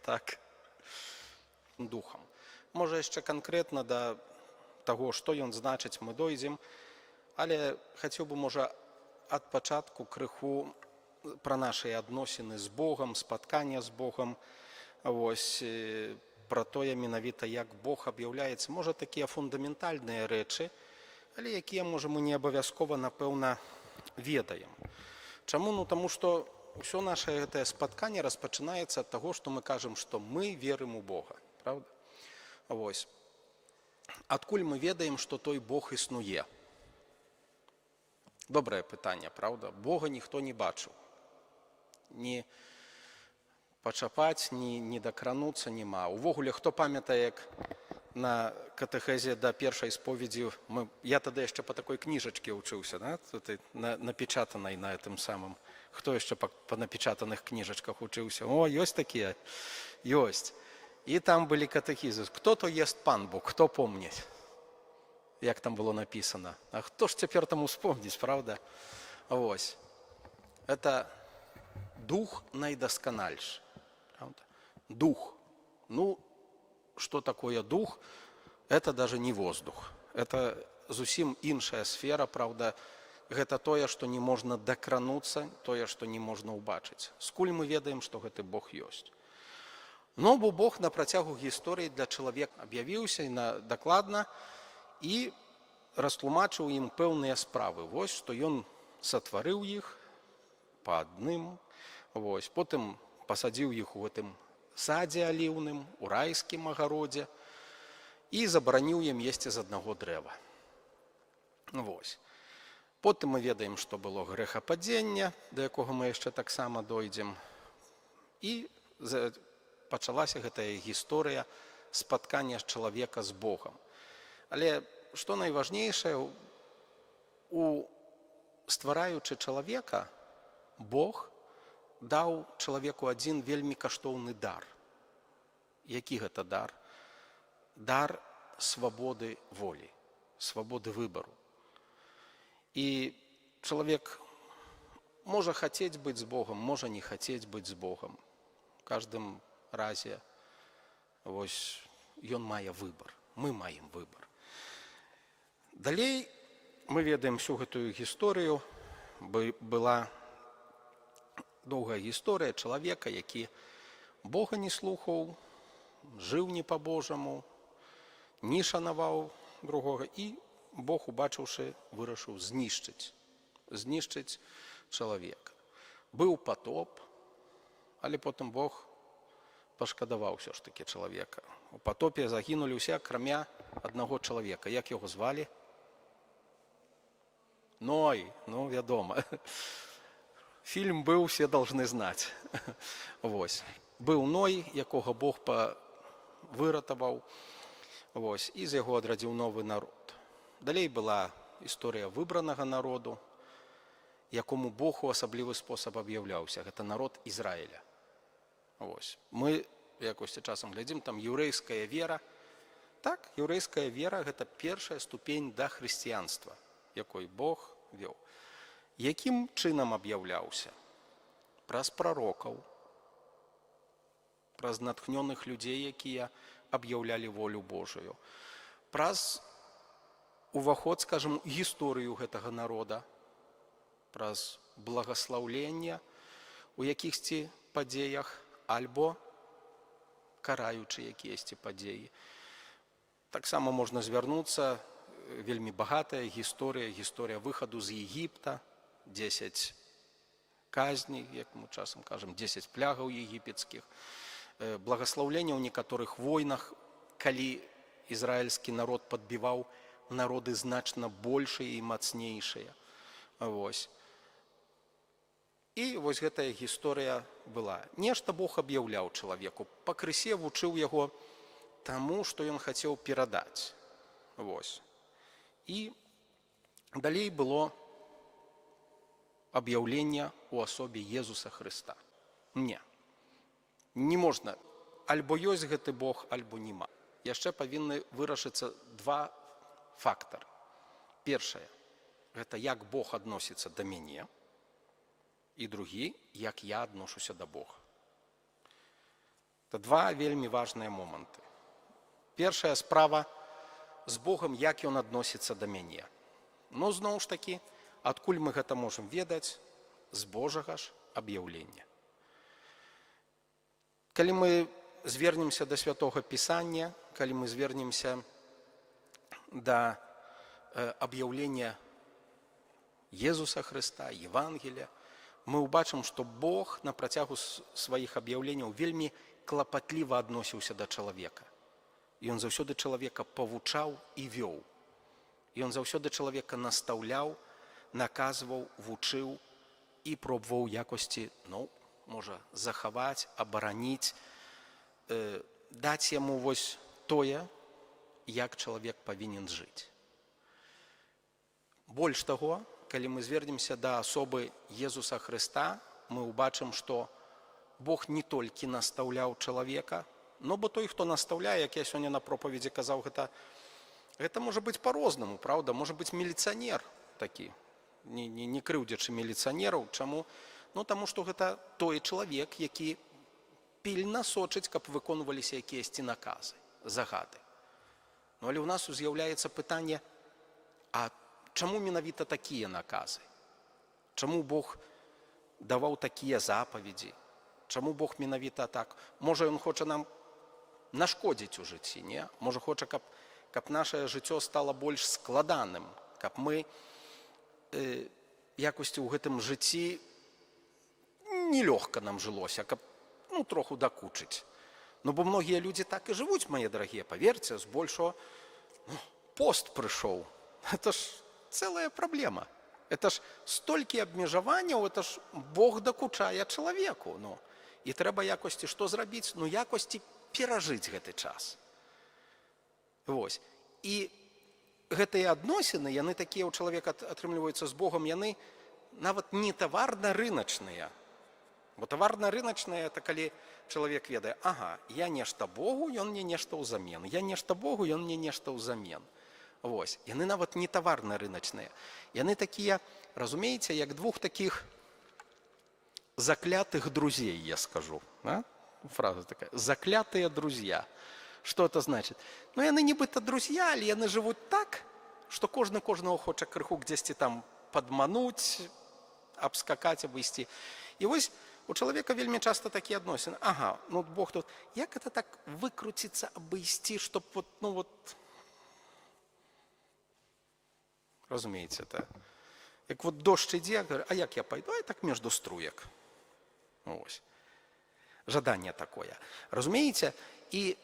так. Духам. Можа, яшчэ канкрэтна да таго, што ён значыць, мы дойдзем, але хацеў бы, можа, ад пачатку крыху пра нашыя адносіны з Богам, спаткання з Богам, вось, пра тое менавіта, як Бог аб'яўляецца. Можа, такія фундаментальныя рэчы, але якія, можа, мы не абавязкова, напэўна, ведаем. Чаму? Ну, таму што ўсё наше гэтае спатканне распачынаецца ад таго, што мы кажам, што мы верым у Бога. Правда? Вось. Адкуль мы ведаем, што той Бог існуе? Добрае пытанне, правда? Бога ніхто не бачыў. Ні пачапаць, ні дакрануцца няма. Увогуле, хто памятае, як на катэхезе да першай споведзі, я тады яшчэ па такой кніжачке вучыўся, да? Напечатанай на гэтым самым. Хто яшчэ па напечатаных кніжачках вучыўся? О, ёсць такія? Ёсць. І там былі катэхізы. Хто то ест пан Бог, хто помніць? Як там было написано. А хто ж цяпер там успомніць, правда? Вось. Это дух найдасканальш. Правда? Дух. Ну, что такое дух? Это даже не воздух. Это зусім іншая сфера, правда? Гэта тое, што не можна дакрануцца, тое, што не можна ўбачыць. Скуль мы ведаем, што гэты Бог ёсць? Но бо Бог на працягу гісторыі для чалавека аб'явіўся дакладна і растлумачыў ім пэўныя справы. Вось, што ён сатварыў іх па адным, вось, потым пасадзіў іх у гэтым садзе аліўным, у райскім агародзе і забараніў ім есці з аднаго дрэва. Вось. Потым мы ведаем, што было грэхападзенне, да якога мы яшчэ таксама дойдзем. І пачалася гэтая гісторыя спаткання чалавека з Богам. Але што найважнейшае, ствараючы чалавека, Бог даў чалавеку адзін вельмі каштоўны дар. Які гэта дар? Дар свабоды волі, свабоды выбару. І чалавек можа хацець быць з Богам, можа не хацець быць з Богам. У кожным разе вось, ён мае выбар, мы маем выбар. Далей мы ведаем всю гэтую гісторыю. Была доўгая гісторыя чалавека, які Бога не слухаў, жыў не па-божаму, не шанаваў другога, і Бог, убачыўшы, вырашыў знішчыць чалавека. Быў патоп, але потым Бог пашкадаваў ўсё ж такі чалавека. У патопе загінулі ўсе, акрамя аднаго чалавека. Як яго звалі? Ной, ну, вядома. Фільм быў, все должны знаць. Вось. Быў Ной, якога Бог выратаваў, вось, і з яго адрадзіў новы народ. Далей была гісторыя выбранага народу, якому Бог у асаблівы спосаб аб'яўляўся. Гэта народ Ізраіля. Вось. Мы якось часам глядзім, там яўрэйская вера. Так, яўрэйская вера – гэта першая ступень да хрысціянства, якой Бог вёў. Якім чынам аб'яўляўся? Праз прарокаў, праз натхнёных людзей, якія аб'яўлялі волю Божую, праз уваход, скажем, гісторыю гэтага народа, праз благаслаўленне у якіхсьці падзеях альбо караючы якіясьці падзеі. Таксама можна звярнуцца, вельмі багатая гісторыя выхаду з Егіпта, 10 казней, як мы часам кажам, 10 плягаў егіпецкіх, благаслаўленне ў некаторых войнах, калі ізраільскі народ падбіваў народы значна большыя і мацнейшыя. Вось. І вось гэтая гісторыя была. Нешта Бог аб'яўляў чалавеку, пакрысе вучыў яго таму, што ён хацеў перадаць. Вось. І далей было аб'яўленне ў асобе Езуса Хрыста. Не можна. Альбо ёсць гэты Бог, альбо няма. Яшчэ павінны вырашыцца два фактары. Першае – гэта як Бог адносіцца да мяне, і другі – як я адношуся да Бога. Это два вельмі важныя моманты. Першая справа з Богам, як ён адносіцца да мяне. Ну, зноў ж такі, адкуль мы гэта можам ведаць? З Божага ж аб'яўлення. Калі мы звернемся да Святога Пісання, калі мы звернемся да аб'яўлення Езуса Хрыста, Евангелія, мы ўбачым, што Бог на працягу сваіх аб'яўленняў вельмі клапатліва адносіўся да чалавека. Ён заўсёды чалавека павучаў і вёў. Ён заўсёды чалавека настаўляў, наказваў, вучыў і пробаваў якосці, можа, захаваць, абараніць, даць яму вось тое, як чалавек павінен жыць. Больш таго, калі мы звернемся да асобы Езуса Хрыста, мы ўбачым, што Бог не толькі настаўляў чалавека, бо той, хто настаўляе, як я сёння на пропаведзі казаў, гэта можа быць па-рознаму, праўда? Можа быць міліцыянер такі, не крыўдзячы міліцыянераў. Чаму? Таму што гэта той чалавек, які пільна сочыць, каб выконваліся якіясьці наказы, загады. Але ў нас з'яўляецца пытанне, а чаму менавіта такія наказы? Чаму Бог даваў такія запаведзі? Чаму Бог менавіта так? Можа, ён хоча нам нашкодзіць у жыцці, не? Можа, хоча, каб наше жыццё стало больш складаным, каб мы якосці ў гэтым жыцці нелёгка нам жылося, каб троху дакучыць. Бо многія людзі так і жывуць, мае дарагія, паверце, збольшого пост прыйшоў. Это ж цэлая праблема. Это ж столькі абмежаванняў, это ж Бог дакучае чалавеку. І трэба якосці што зрабіць? Якосці перажыць гэты час. Вось. І гэтыя адносіны, яны такія ў чалавека атрымліваюцца з Богам, яны нават не таварна-рыначныя. Бо таварна-рыначныя – это калі чалавек ведае, я нешта Богу, ён мне нешта ўзамен. Я нешта Богу, ён мне нешта ўзамен. Вось. Яны нават не таварна-рыначныя. Яны такія, разумееце, як двух такіх заклятых друзей, я скажу. Фраза такая. Заклятые друзья. Что это значит? Яны нібыта друзья, але яны жывуць так, што кожны кожнага хоча крыху дзесьці там падмануць, абскакаць, абысці. І вось у чалавека вельмі часта такія адносіны. Бог тут, як это так выкруціцца, абысці, чтоб разумееце, это як дождь ідзе, а як я пайду? Так между струек. Ось. Жаданне такое. Разумееце? І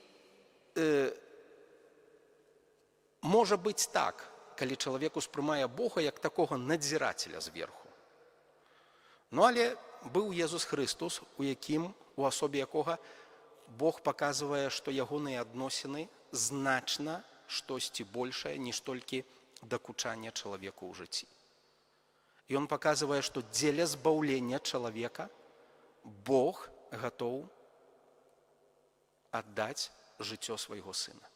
можа быць так, калі чалавек успрымае Бога як такога надзірацеля зверху. Але быў Езус Христос, у асобе якога Бог паказвае, што ягоныя адносіны значна штосьці большае, ніж толькі дакучанне чалавеку ў жыцці. Ён паказвае, што дзеля збаўлення чалавека Бог гатоў аддаць жыццё свайго сына.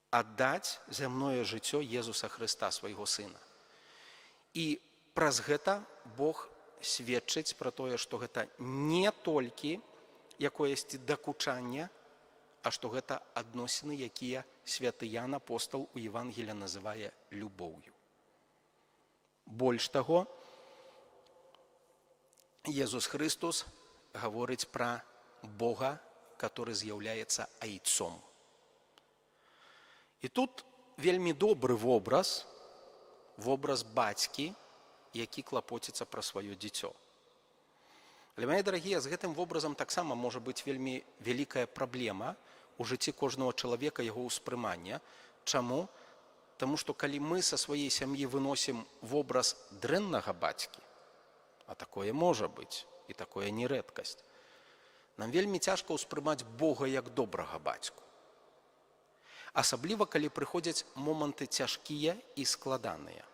Аддаць зямное жыццё Езуса Хрыста, свайго сына. І праз гэта Бог сведчыць пра тое, што гэта не толькі якоесьці дакучанне, а што гэта адносіны, якія святы Ян апостал у Евангелія называе любоўю. Больш таго, Езус Христос гаворыць пра Бога, который з'яўляецца айцом. І тут вельмі добры вобраз бацькі, які клапоціцца пра сваё дзіцё. Але, мае дарагія, з гэтым вобразам таксама можа быць вельмі вялікая праблема у жыцці кожнага чалавека, яго ўспрымання. Чаму? Таму што калі мы са сваёй сям'і выносім вобраз дрэннага бацькі, а такое можа быць, і такое не рэдкасць, нам вельмі цяжка ўспрымаць Бога як добрага бацьку. Асабліва, калі прыходзяць моманты цяжкія і складаныя.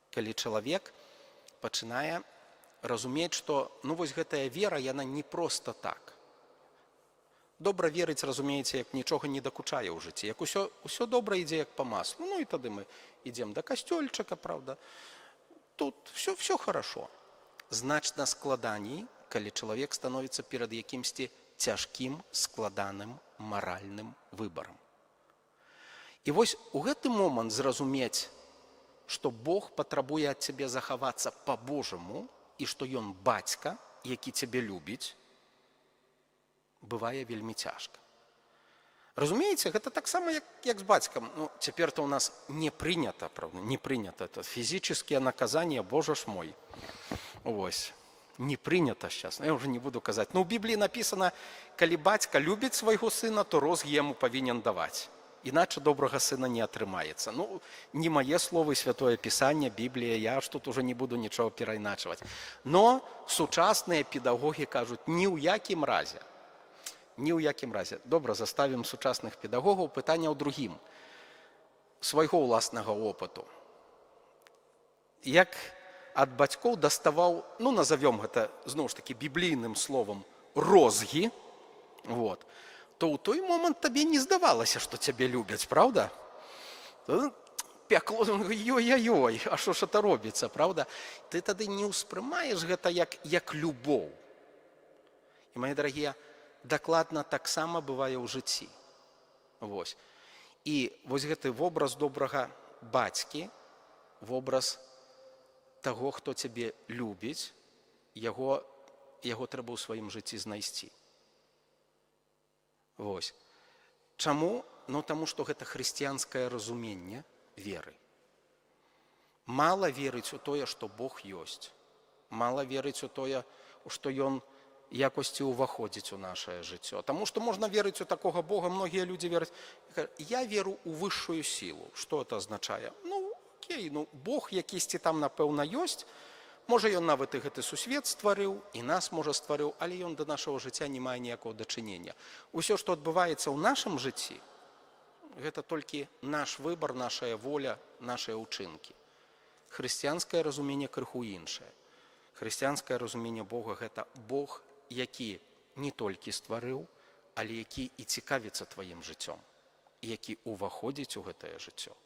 Калі чалавек пачынае разумець, што вось гэтая вера, яна не проста так. Добра верыць, разумееце, як нічога не дакучае ў жыцці, як усё добра ідзе як па маслу. І тады мы ідзем да касцёльчыка, правда. Тут все хорошо. Значна складаней, калі чалавек становіцца перад якімсьці цяжкім, складаным маральным выбарам. І вось у гэты момант зразумець, што Бог патрабуе ад цябе захавацца па-божаму і што Ён бацька, які цябе любіць, бывае вельмі цяжка. Разумееце, гэта таксама, як з бацькам. Ну, цяпер-то ў нас не прынята, правда, не прынята. Это фізічныя наказання, Боже ж мой. Вось. Не прынята зараз. Я ўжо не буду казаць. Ну, у Бібліі напісана, калі бацька любіць свайго сына, то розг яму павінен даваць. Іначе добрага сына не атрымаецца. Ну, не мае словы, Святое Пісанне, Біблія, я ж тут уже не буду нічого перайначваць. Но сучасныя педагогі кажуць, ні ў якім разе. Ні ў якім разе. Добра, заставім сучасных педагогаў. Пытанне ў другім. Свайго ўласнага опыту. Як ад бацькоў даставаў, ну, назовем гэта, зноў ж таки, біблійным словам, розгі, вот, то ў той момант табе не здавалася, што цябе любяць, правда? Пякло, ёй-ёй, а што ж это робіцца, правда? Ты тады не ўспрымаеш гэта як любоў. І, мае дарагія, дакладна таксама бывае ў жыцці. Вось. І вось гэты вобраз добрага бацькі, вобраз таго, хто цябе любіць, яго трэба ў сваім жыцці знайсці. Вось. Чаму? Ну, таму, што гэта хрысціянскае разуменне веры. Мала верыць у тое, што Бог ёсць. Мала верыць у тое, што Ён якосці ўваходзіць у нашае жыццё. Таму што можна верыць у такога Бога, многія людзі вераць. Я веру ў высшую сілу. Што это азначае? Ну, окей, ну, Бог якісьці там, напэўна, ёсць. Можа, Ён нават і гэты сусвет стварыў, і нас, можа, стварыў, але Ён да нашага жыцця не мае ніякого дачынення. Усё, што адбываецца ў нашым жыцці, гэта толькі наш выбар, нашая воля, нашыя ўчынкі. Хрысціянскае разуменне крыху іншае. Хрысціянскае разуменне Бога – гэта Бог, які не толькі стварыў, але які і цікавіцца тваім жыццём, які ўваходзіць у гэтае жыццё.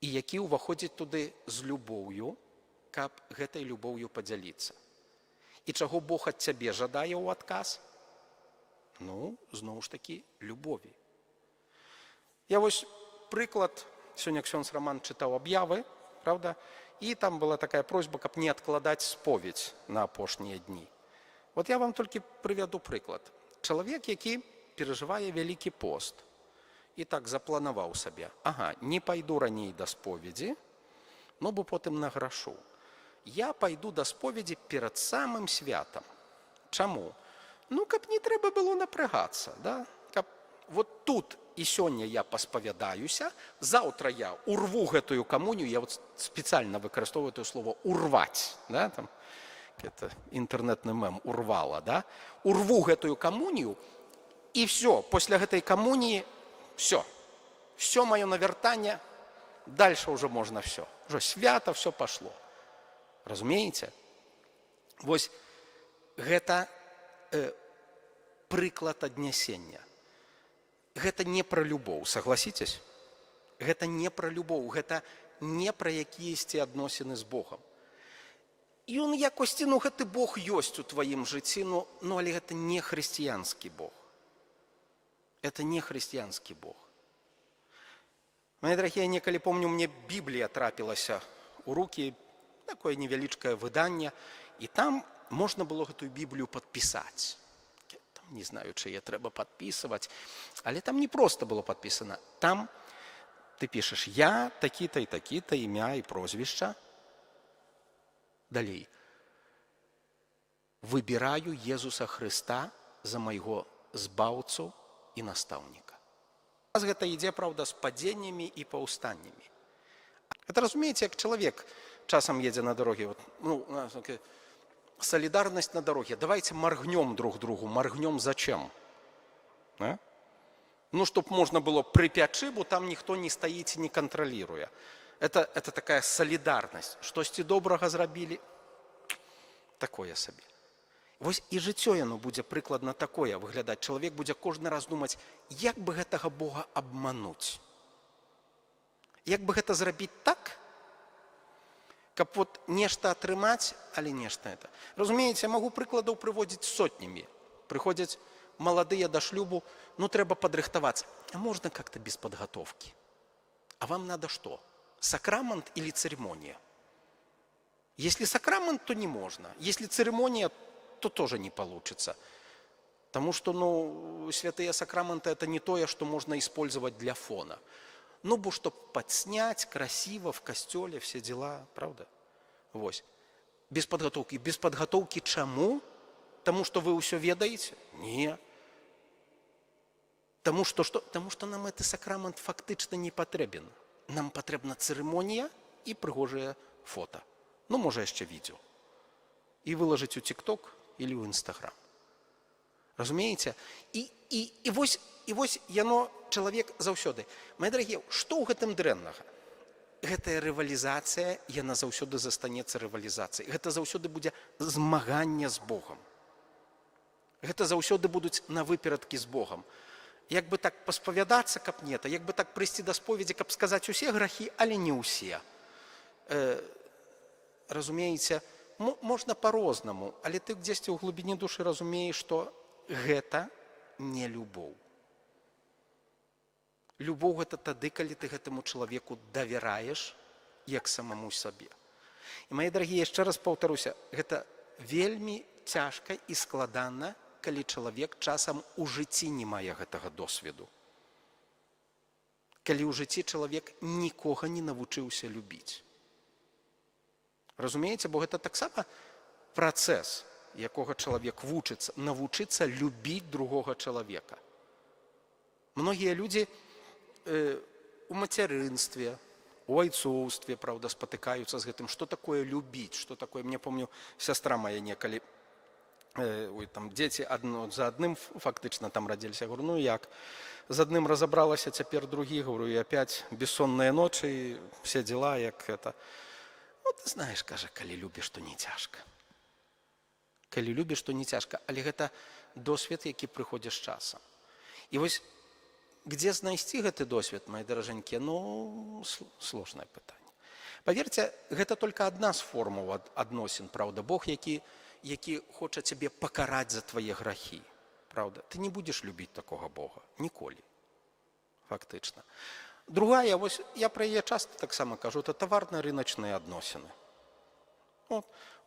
І які ўваходзіць туды з любоўю, каб гэтай любоўю падзяліцца. І чаго Бог ад цябе жадае ў адказ? Ну, зноў ж такі, любові. Я вось прыклад, сёння ксёндз Раман чытаў аб'явы, правда? І там была такая просьба, каб не адкладаць споведь на апошнія дні. Вот я вам толькі прывяду прыклад. Чалавек, які перажывае вялікі пост, і так запланаваў сабе. Ага, не пайду раней да споведзі, но бо потым награшу. Я пайду да споведзі перад самым святам. Чаму? Ну, каб не трэба было напрягацца, да? Каб вот тут і сёння я паспавядаюся, заўтра я урву гэтую камунію, я вот спецыяльна выкарыстоўваю тое слово «урваць», да, там, это інтэрнетны мем «урвала», да? Урву гэтую камунію, і все, пасля гэтай камуніі, все маё навяртанне, дальше уже можна все. Уже свята, все пошло. Разумееце? Вось гэта прыклад аднясення. Гэта не пра любоў, согласитесь? Гэта не пра любоў, гэта не пра якіясьці адносіны з Богом. І он якосці, ну гэты Бог ёсць у тваім жыцці, ну але гэта не хрысціянскі Бог. Это не хрысціянскі Бог. Мои дорогие, я некалі помню, мне Біблія трапілася у рукі, такое невялічкае выданне, і там можна было гэтую Біблію падпісаць. Не знаю, чые трэба падпісваць, але там не проста было падпісана. Там ты пішаш «Я, такі-то і такі-то, імя і прозвішча». Далей. «Выбіраю Езуса Хрыста за майго збаўцу і настаўніка». Гэта ідзе, правда, з падзеннямі і паўстаннямі. Это, разумееце, як чалавек часам едзе на дароге. Ну, солидарность на дороге. Давайте моргнем друг другу. Моргнем зачем? А? Ну, чтобы можно было припять шибу, там никто не стоит и не контролируя. Это такая солидарность. Штосьці добрага зрабілі, такое сабе. Вось і жыццё яно будзе прыкладна такое выглядаць. Чалавек будзе кожны раз думаць, як бы гэтага Бога абмануць. Як бы гэта зрабіць так, каб вот нешта атрымаць, але нешта это. Разумееце, я магу прыкладаў прыводзіць сотнямі. Прыходзяць маладыя да шлюбу, ну трэба падрыхтавацца. А можна как-то без подготовки? А вам надо что? Сакрамент или церемония? Если сакрамент, то не можно. Если церемония, то тоже не получится. Потому что, святые сакраменты – это не то, что можно использовать для фона. Бо чтобы подснять красиво в костеле, все дела, правда? Вось. Без подготовки. Без подготовки чему? Тому, что вы все ведаете? Не. Тому, что нам этот сакрамент фактично не потребен. Нам потребна церемония и пригожее фото. Може еще видео. И выложить у TikTok или у Instagram. Разумеете? И вось яно чалавек заўсёды. Мои дорогие, што ў гэтым дрэннага? Гэтая рывалізацыя, яна заўсёды застанецца рывалізацыяй. Гэта заўсёды будзе змаганне з Богом. Гэта заўсёды будуць на выперадкі з Богом. Як бы так паспавядацца, каб не, як бы так прыйсці да споведзі, каб сказаць усе грахі, але не ўсе. Разумееце, можна по-рознаму, але ты дзесьці ў глыбіні душы разумееш, што гэта не любоў. Любоў гэта тады, калі ты гэтаму чалавеку давяраеш, як самому сабе. І, мае дарагія, яшчэ раз паўтаруся, гэта вельмі цяжка і складана, калі чалавек часам у жыцці не мае гэтага досведу. Калі ў жыцці чалавек нікога не навучыўся любіць. Разумееце, бо гэта таксама працэс, якога чалавек вучыцца, навучыцца любіць другога чалавека. Многія людзі у мацярынстве, у айцоўстве, правда, спатыкаюцца з гэтым, што такое любіць, што такое, мне помню, сястра моя некалі, там дзеці за адным фактычна там радзіліся, говорю, як, з адным разабралася, цяпер другі, говорю, і опять бессонныя ночы, і все дела, як это. Ты знаешь, кажа, калі любіш, то не цяжка. Калі любіш, то не цяжка, але гэта досвед, які прыходзіць з часам. І вось, где знайсці гэты досвед, мои даражэнькія, сложнае пытанне. Паверце, гэта только адна з формаў адносін, правда, Бог, які хоча цябе пакараць за твае грахі, правда. Ты не будзеш любіць такога Бога, ніколі, фактычна. Другая, вось я пра яе часта таксама кажу, это таварна-рыначныя адносіны.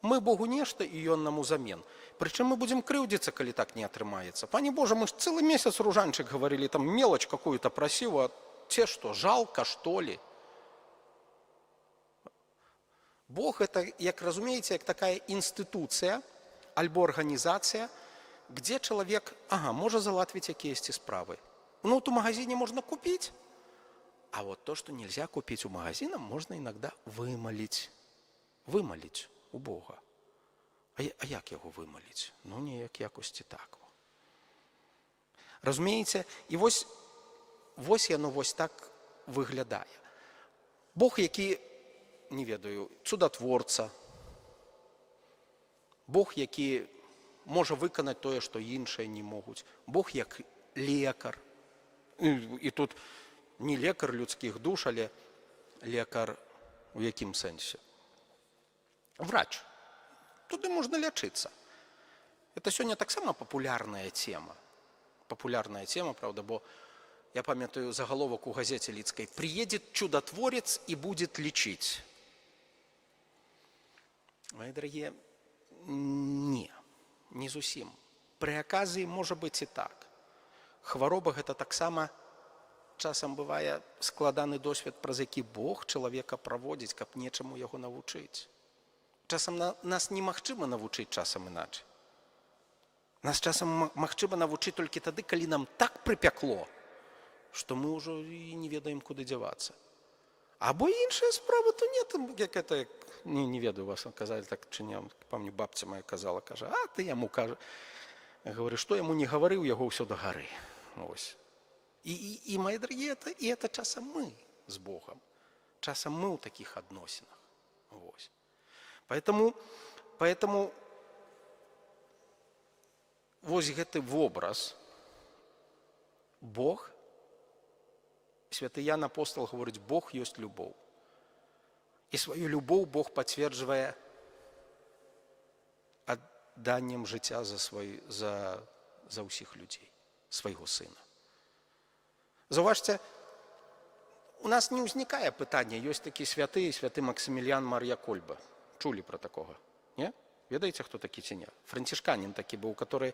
Мы Богу нешта, і ён нам узамен. Прычым мы будзем крыўдзіцца, калі так не атрымаецца. Пане Боже, мы ж цэлы месяц ружанчык гаварылі, там мелочь какую-то прасіў, а те што, жалка, што ли? Бог это, як разумееце, як такая інстытуцыя альбо арганізацыя, где чалавек, можа залатвіць якіясьці справы. У магазине можно купить. А вот то, что нельзя купить у магазина, можно иногда вымолить. Вымолить у Бога. А як яго вымолить? Неяк якості так. Разумееце? І вось яно вось так выглядае. Бог, які, не ведаю, цудатворца. Бог, які можа выканаць тое, што іншыя не могуць. Бог як лекар. І тут не лекар людскіх душ, але лекар у якім сэнсе? Врач. Туды можна лячыцца. Это сёння таксама папулярная тема. Папулярная тема, правда, бо я памятаю заголовок у газете Лидской: «Приедет чудотворец и будет лечить». Мои дорогие, не зусім. Пры аказіі можа быць і так. Хвароба гэта таксама часам бывае складаны досвед, праз які Бог чалавека праводзіць, каб нечаму яго навучыць. Часам нас немагчыма навучыць часам іначай. Нас часам магчыма навучыць толькі тады, калі нам так прыпякло, што мы ўжо і не ведаем, куды дзявацца. Або іншая справа, то не там, як это, не ведаю, вас казалі так чи не, пам'ятаю, бабця моя казала, кажа, ты яму кажа, говорю, што яму не гаварыў, яго ўсё да гары. Ось. И, мои дорогие, это часом мы с Богом. Часом мы в таких относинах. Вот. Поэтому вот этот образ Бог, святый Ян Апостол говорит, Бог есть любовь. И свою любовь Бог подтверждает отданием життя за за ўсіх людзей, свайго сына. Заўважце, у нас не ўзнікае пытання, ёсць такі святы Максіміліян Мар'я Кольба. Чулі пра такога? Не? Ведаеце, хто такі ці не? Францішканін такі быў, который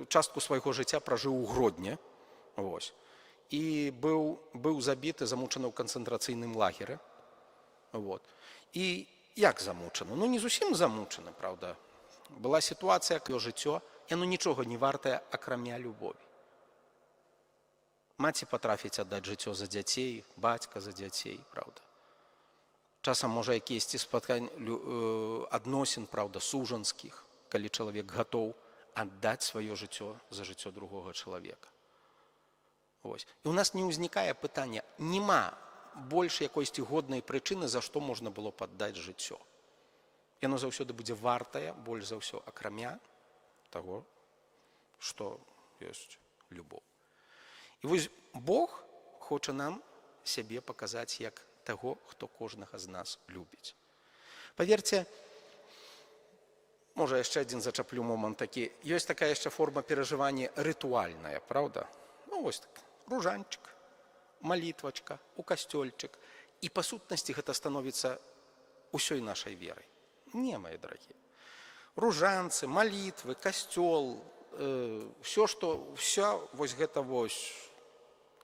частку свайго жыцця пражыў у Гродні. Вось. І быў забіты, замучаны ў канцэнтрацыйным лагеры. Вот. І як замучаны? Ну, не зусім замучаны, правда. Была сітуацыя, яго жыццё, яно нічога не вартае, акрамя любові. Маці патрафіць аддаць жыццё за дзяцей, бацька за дзяцей, правда. Часам можа якісьці спатканні адносін, правда, сужанскіх, калі чалавек гатоў аддаць сваё жыццё за жыццё другога чалавека. Вось. І ў нас не ўзнікае пытання, няма больш якойсьці годнай прычыны, за што можна было б аддаць жыццё. Яно заўсёды будзе вартае, больш за ўсё, акрамя таго, што ёсць любоў. І вось Бог хоча нам сябе паказаць як таго, хто кожнага з нас любіць. Паверце, можа яшчэ адзін зачаплю момант такі, ёсць такая яшчэ форма перажывання рытуальная, правда? Ну, вось так, ружанчык, малітвачка, у касцёльчык. І па сутнасці гэта становіцца ўсёй нашай верай. Не, мои дарагія. Ружанцы, малітвы, касцёл, вся вось гэта вось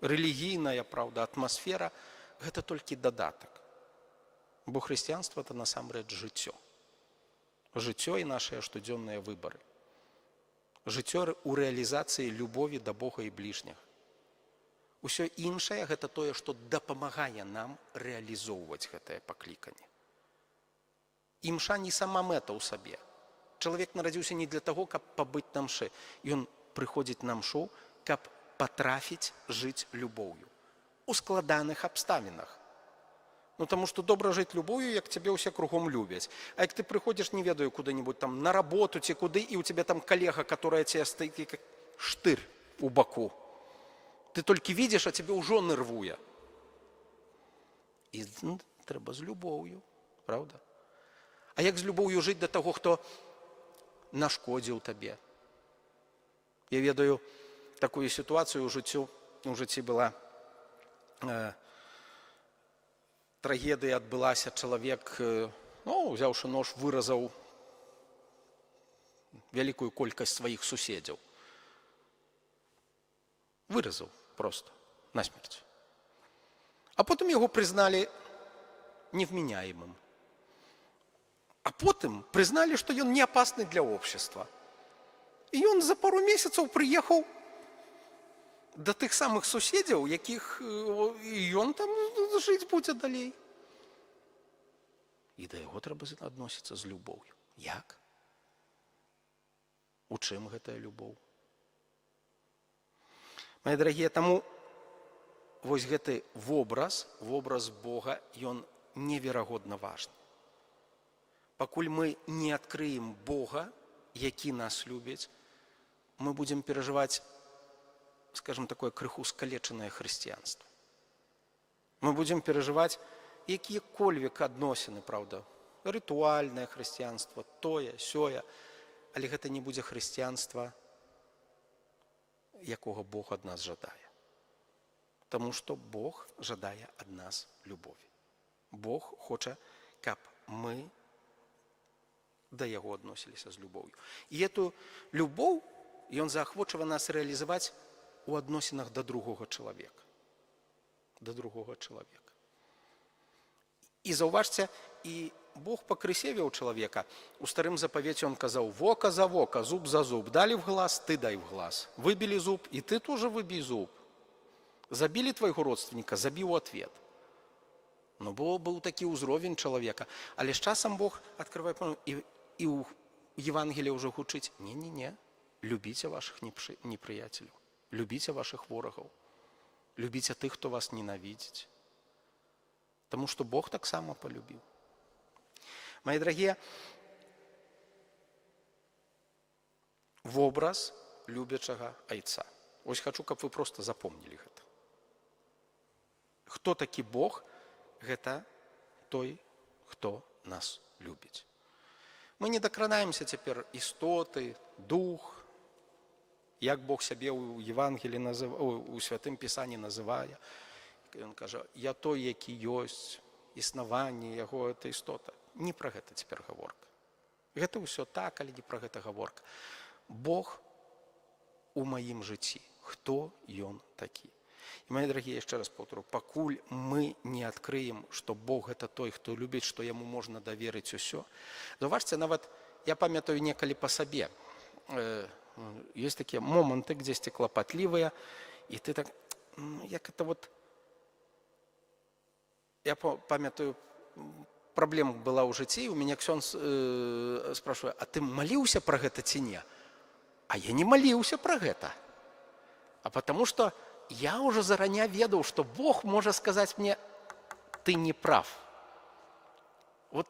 рэлігійная, правда, атмасфера, гэта толькі дадатак. Бо хрысціянства – это насамрэч жыццё. Жыццё і нашыя штодзённыя выбары. Жыццё у рэалізацыі любові да Бога і бліжняга. Усё іншае – гэта тое, што дапамагае нам рэалізоўваць гэтае пакліканне. Імша не сама мэта ў сабе. Чалавек нарадзіўся не для таго, каб пабыць на мшы. Ён прыходзіць на мшу, каб патрафіць жыць любоўю. У складаных абставінах. Ну, таму што добра жыць любоўю, як цябе ўсе кругом любяць. А як ты прыходзіш, не ведаю, куды-нибудь там на работу ці куды, і ў цябе там калега, которая цябе стаіць як штыр у баку. Ты толькі видиш, а цябе ўжо нервуе. І трэба з любоўю, правда? А як з любоўю жыць да таго, хто нашкодзіў табе? Я ведаю такую сітуацыю у жыцці была трагедыя адбылася, чалавек, узяўшы нож, выразаў вялікую колькасць сваіх суседзяў. Выразаў просто насмерць. А потым яго прызналі невменяемым. А потым прызналі, што ён не апасны для общества. І ён за пару месяцаў прыехаў да тых самых суседзяў, якіх ён там жыць будзе далей. І да яго трэба адносіцца з любоўю. Як? У чым гэтая любоў? Мае дарагія, таму вось гэты вобраз Бога, ён неверагодна важны. Пакуль мы не адкрыем Бога, які нас любіць, мы будзем перажываць, скажем, такое крыху скалечанае хрысціянства. Мы будзем перажываць якія-кольвек адносіны, правда, рытуальнае хрысціянства, тое, сёе, але гэта не будзе хрысціянства, якога Бог ад нас жадае. Таму што Бог жадае ад нас любові. Бог хоча, каб мы да яго адносіліся з любоўю. І эту любоў ён заахвочвае нас рэалізаваць у адносінах да другога чалавека. Да другога чалавека. І заўважце, і Бог пакрысевіў чалавека. У старым запавеце он казаў: вока за вока, зуб за зуб. Дали в глаз, ты дай в глаз. Выбили зуб, и ты тоже выбей зуб. Забили твайго родственника, забі ў ответ. Ну, быў такі ўзровень чалавека. Але з часам Бог адкрывае, і ў Евангеліі ўжо гучыць: не-не-не, любіце вашых непрыяцеляў, любіце вашых ворагаў, любіце тых, хто вас ненавідзіць. Таму што Бог таксама полюбіў. Мои дорогие, вобраз любячага айца. Ось хочу, каб вы просто запомнили гэта. Хто такі Бог? Гэта той, хто нас любіць. Мы не дакранаемся цяпер істоты, дух, як Бог сябе ў Євангелі у Святым Пісанні называе. Ён кажа, я той, які ёсць, існаванне яго, это істота. Не пра гэта цяпер гаворка. Гэта ўсё так, але не пра гэта гаворка. Бог у маім жыцці. Хто ён такі? І, мои дарагія, яшчэ раз паўтору, пакуль мы не адкрыем, што Бог гэта той, хто любіць, што яму можна даверыць усё. Заўважце, нават я памятаю некалі па сабе. Ёсць такія моманты, дзесьці клапатлівыя, і ты так, як это вот... Я памятаю, праблема была ў жыцці, у мяне ксёндз спрашивае, а ты маліўся пра гэта ці не? А я не маліўся пра гэта. А потому что я уже заранее ведаў, что Бог может сказать мне, ты не прав. Вот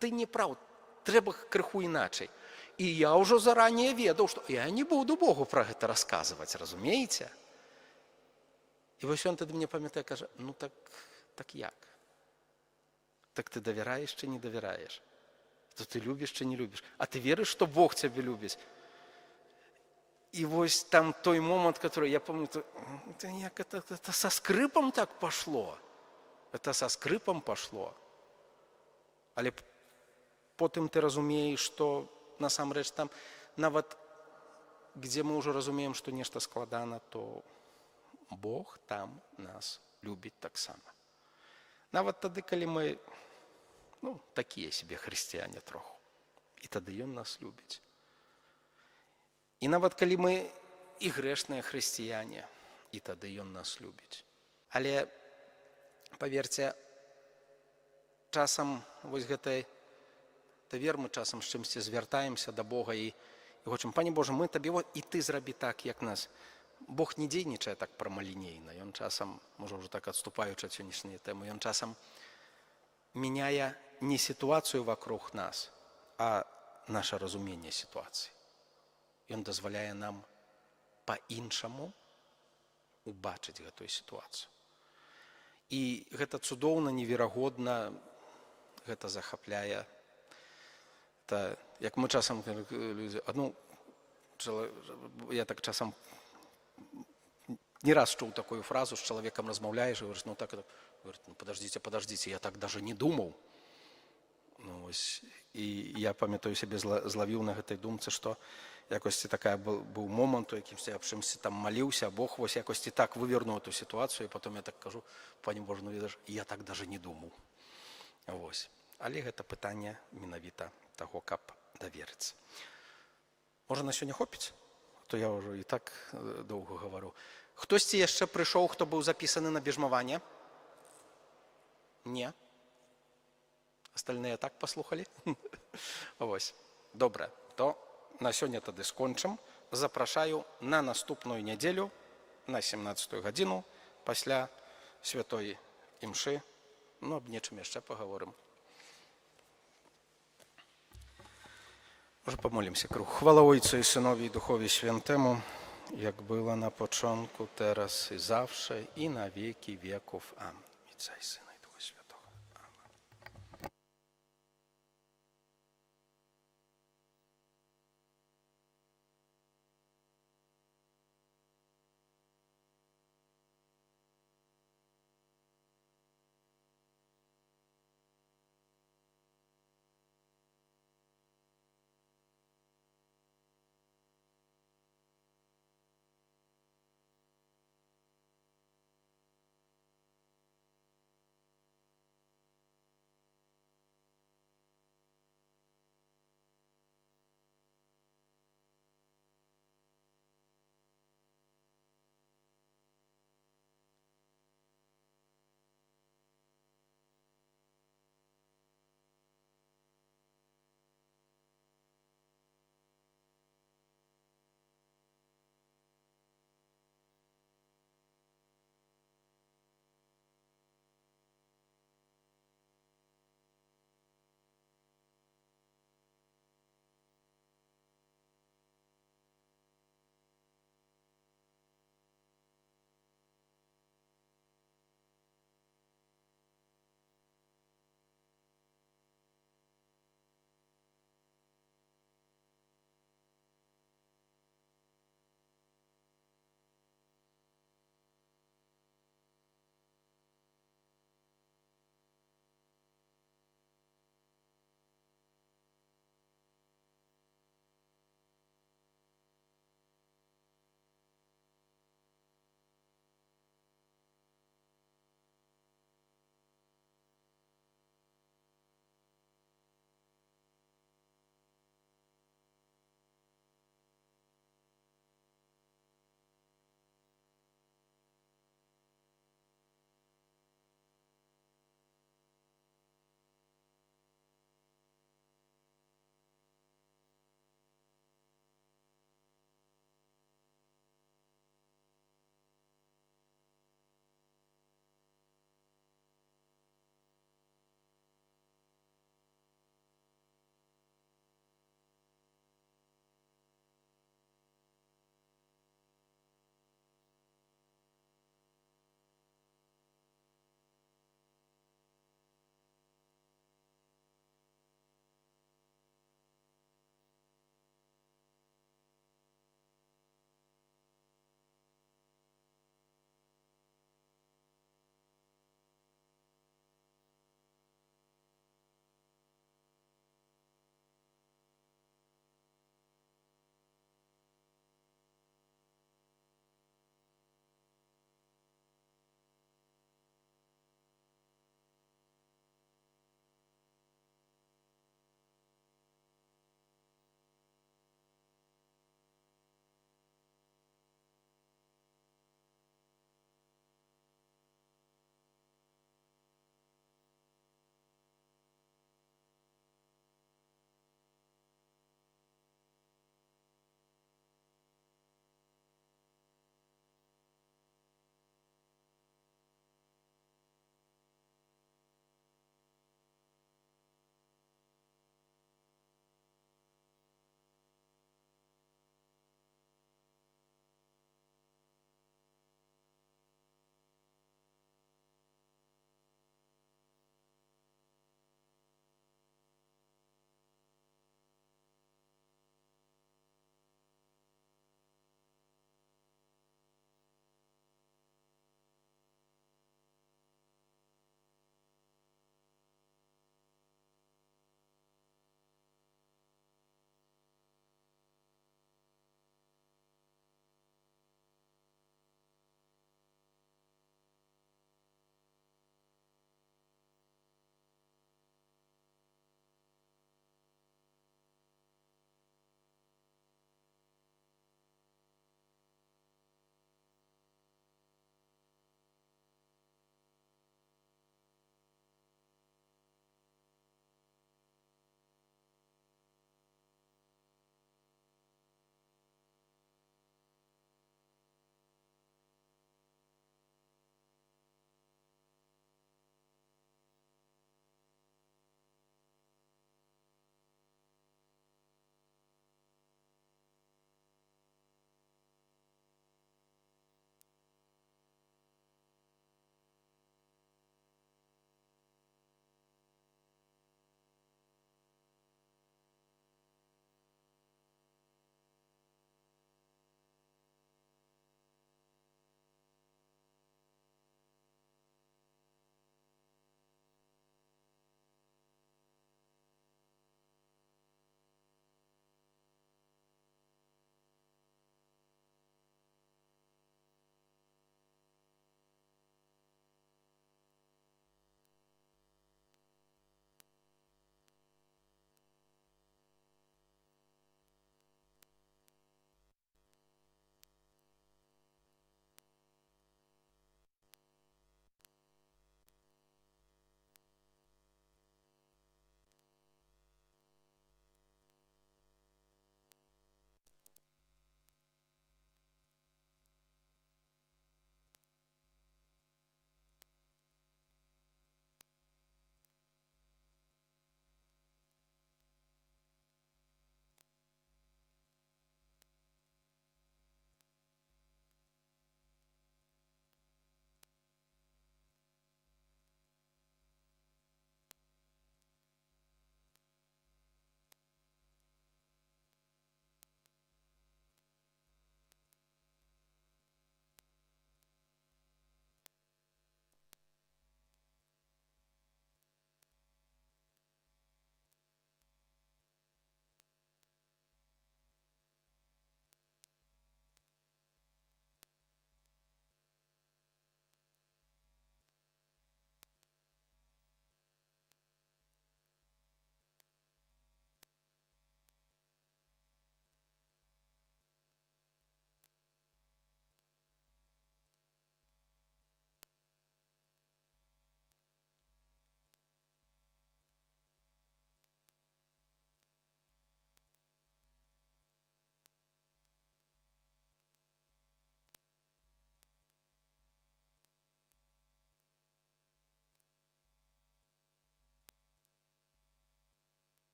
ты не прав, трэба крыху иначе. И я уже заранее ведаў, что я не буду Богу про гэта рассказывать, разумеете? И вось он тады мне памятае, кажа, ну так як? Так ты давяраеш ці не давяраеш? То ты любіш ці не любіш? А ты верыш, что Бог цябе любіць? И вось там той момент, который, я помню, это со скрипом так пошло. Это со скрипом пошло. Але потым ты разумеешь, что насамрэч там, нават где мы уже разумеем, что нешта складана, то Бог там нас любіць таксама. Нават тады, калі мы, такія себе хрысціяне троху. І тады ён нас любіць. І нават калі мы і грэшныя хрысціяне, і тады ён нас любіць. Але, паверце, часам вось гэтай давер мы часам з чымсьці звяртаемся да Бога і хочам, Пане Божа, мы табе, і ты зрабі так, як нас. Бог не дзейнічае так прамалінейна. Ён часам, можа, ўжо так адступаючы ад сённяшняй тэмы, ён часам мяняе не сітуацыю вакруг нас, а наша разуменне сітуацыі. Ён дазваляе нам па-іншаму убачыць гэтую сітуацыю. І гэта цудоўна, неверагодна, гэта захапляе. Як мы часам, я так часам не раз чуў такую фразу, з чалавекам размаўляеш і говориш, подождите, я так даже не думаў. І я памятаю сябе злавіў на гэтай думцы, што якосці такая быў момант, у якімсьці аб чымсьці там маліўся, Бог вось якосці так вывернуў эту сітуацыю, і потом я так кажу, Пане Боже, ведаш, я так даже не думаў. Але гэта пытанне менавіта таго, каб даверыцца. Можа, на сёння хопіць? То я ўжо і так доўга гавару. Хтосьці яшчэ прыйшоў, хто быў запісаны на бежмаванне? Не? Остальные так паслухалі? Добра, то на сёння тады скончым. Запрашаю на наступную нядзелю на 17 гадзіну пасля святой імшы. Аб нечым яшчэ пагаворым. Może pomolimy się kruch. Chwała Ojcu i Synowi i Duchowi Świętemu, jak była na początku, teraz i zawsze, i na wieki wieków. Amen. Ojca i Syna i Ducha Świętego. Amen.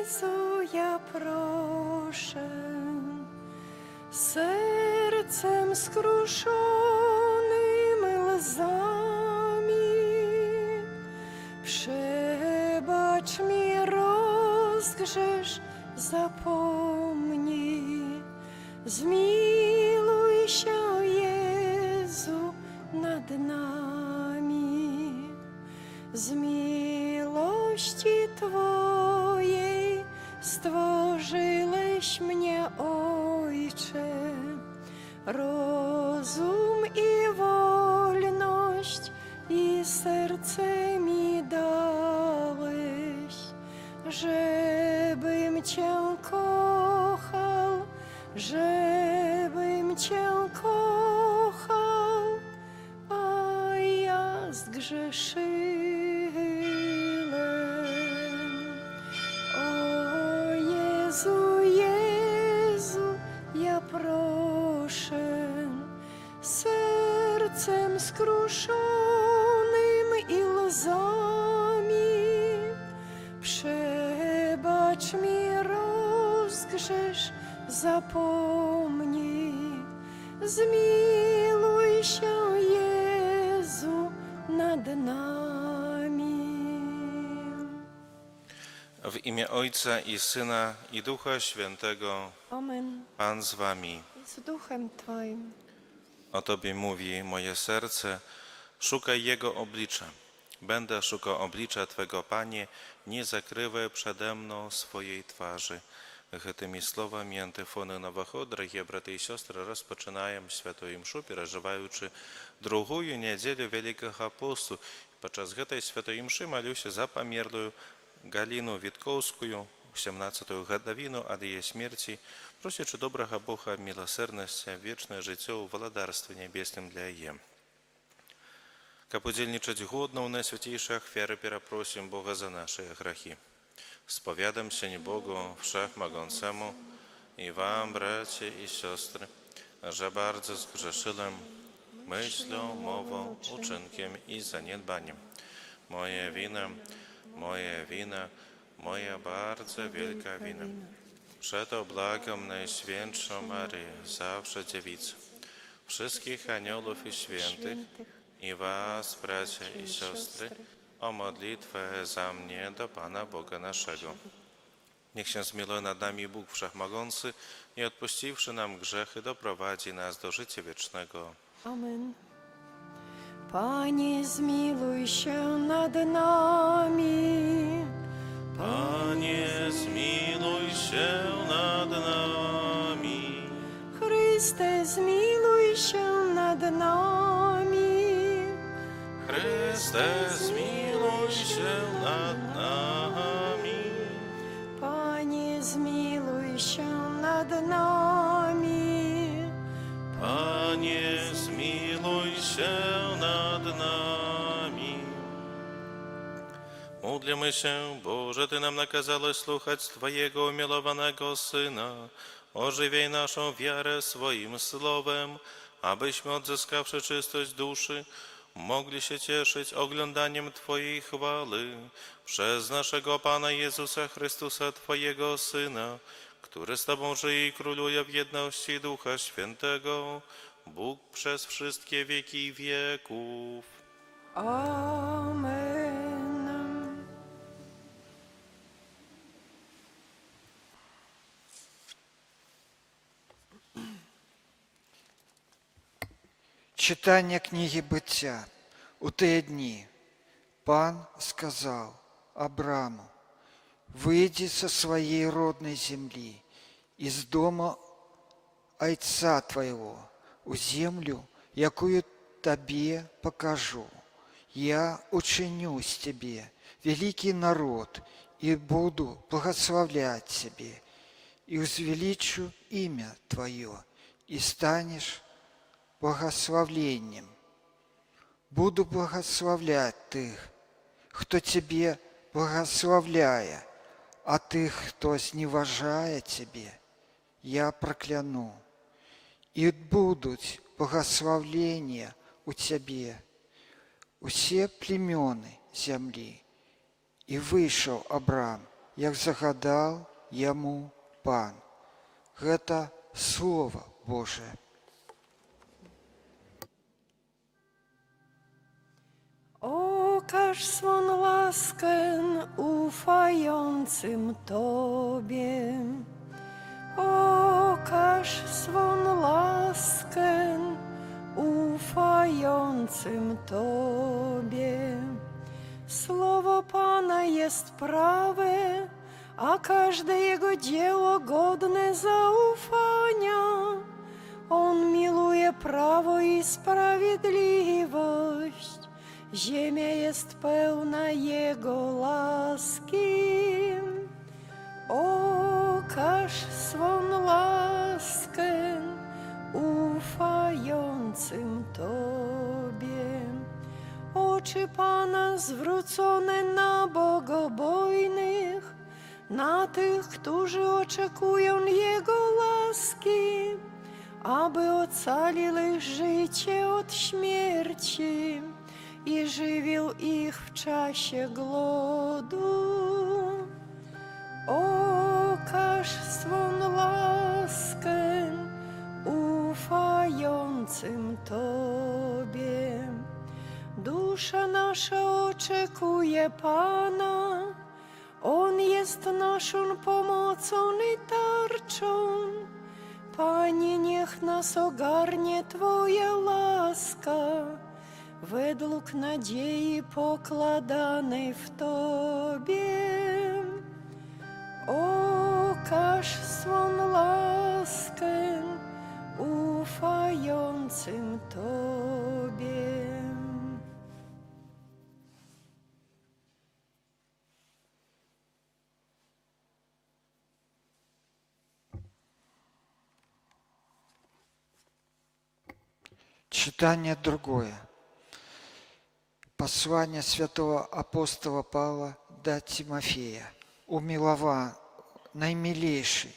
Jezu, ja proszę, sercem skruszonym łzami, przebacz mi rozgrzesz, zapomnij, zmiłuj się, Jezu, nad nami. Z miłości Twojej stworzyłeś mnie, Ojcze, rozum i wolność i serce mi dałeś, żebym Cię kochał, żebym Cię kochał, a ja zgrzeszyłem. O Jezu, Jezu, ja proszę, sercem skruszonym i łzami, przebacz mi rozgrzesz, zapomnij, zmiłuj się, Jezu, nad nami. W imię Ojca i Syna i Ducha Świętego. Amen. Pan z wami. I z duchem Twoim. O Tobie mówi moje serce, szukaj Jego oblicza. Będę szukał oblicza Twego, Panie, nie zakrywaj przede mną swojej twarzy. Гэтымі словамі антыфоны Нового, дорогие браты и сестры, распачинаем святую імшу, пераживаючы другую нядзелю Вялікага посту. Падчас гэтай святой імшы малюся за памерлую Галіну Віткоўскую, 17-ю гадавіну ад яе смерці, просячы добрага Бога міласэрнасця, вечнае жыццё ў валадарстве нябесным для яе. Каб удзельнічаць годна ў найсвяцейшай ахвяры, перапросім Бога за нашыя грахі. Spowiadam się Bogu Wszechmogącemu i wam, bracia i siostry, że bardzo zgrzeszyłem myślą, mową, uczynkiem i zaniedbaniem. Moja wina, moja bardzo wielka wina. Przeto błagam Najświętszą Maryję, zawsze dziewicę, wszystkich aniołów i świętych i was, bracia i siostry, o modlitwę za mnie do Pana Boga naszego. Niech się zmiłuje nad nami Bóg Wszechmogący i odpuściwszy nam grzechy, doprowadzi nas do życia wiecznego. Amen. Panie, zmiłuj się nad nami. Panie, zmiłuj się nad nami. Chryste, zmiłuj się nad nami. Chryste, zmiłuj się nad nami. Panie, zmiłuj się nad nami. Panie, zmiłuj się nad nami. Módlmy się, Boże, Ty nam nakazałeś słuchać Twojego umiłowanego Syna. Ożywiaj naszą wiarę swoim słowem, abyśmy, odzyskawszy czystość duszy, mogli się cieszyć oglądaniem Twojej chwały przez naszego Pana Jezusa Chrystusa, Twojego Syna, który z Tobą żyje i króluje w jedności Ducha Świętego, Bóg przez wszystkie wieki wieków. Amen. Читання книги Буття. У ті дні Пан сказав Абраму: «Выйди со своей родной земли, из дома отца твоего, у землю, якую тебе покажу. Я учиню с тебе великий народ и буду благословлять тебе, и возвеличу имя твое, и станешь благословлением. Буду благословлять тых, кто тебе благословляя, а тых, кто зневажая тебе, я прокляну. И будут благословления у тебе, все племены земли. И вышел Абрам як загадаў яму пан. Гэта Слова Божие. Okaż swą łaskę ufającym Tobie. Okaż swą łaskę ufającym Tobie. Słowo Pana jest prawe, a każde Jego dzieło godne zaufania. On miluje prawo i sprawiedliwość. Ziemia jest pełna Jego łaski. Okaż swą łaskę ufającym Tobie. Oczy Pana zwrócone na bogobojnych, na tych, którzy oczekują Jego łaski, aby ocalił ich życie od śmierci i żywił ich w czasie głodu. Okaż swą łaskę ufającym Tobie. Dusza nasza oczekuje Pana, On jest naszą pomocą i tarczą. Panie, niech nas ogarnie Twoja łaska, według nadziei pokładanej w Tobie. Okaż swą łaskę ufającym Tobie. Читание другое. Послание святого апостола Павла до Тимофея. Умилован, наимилейший,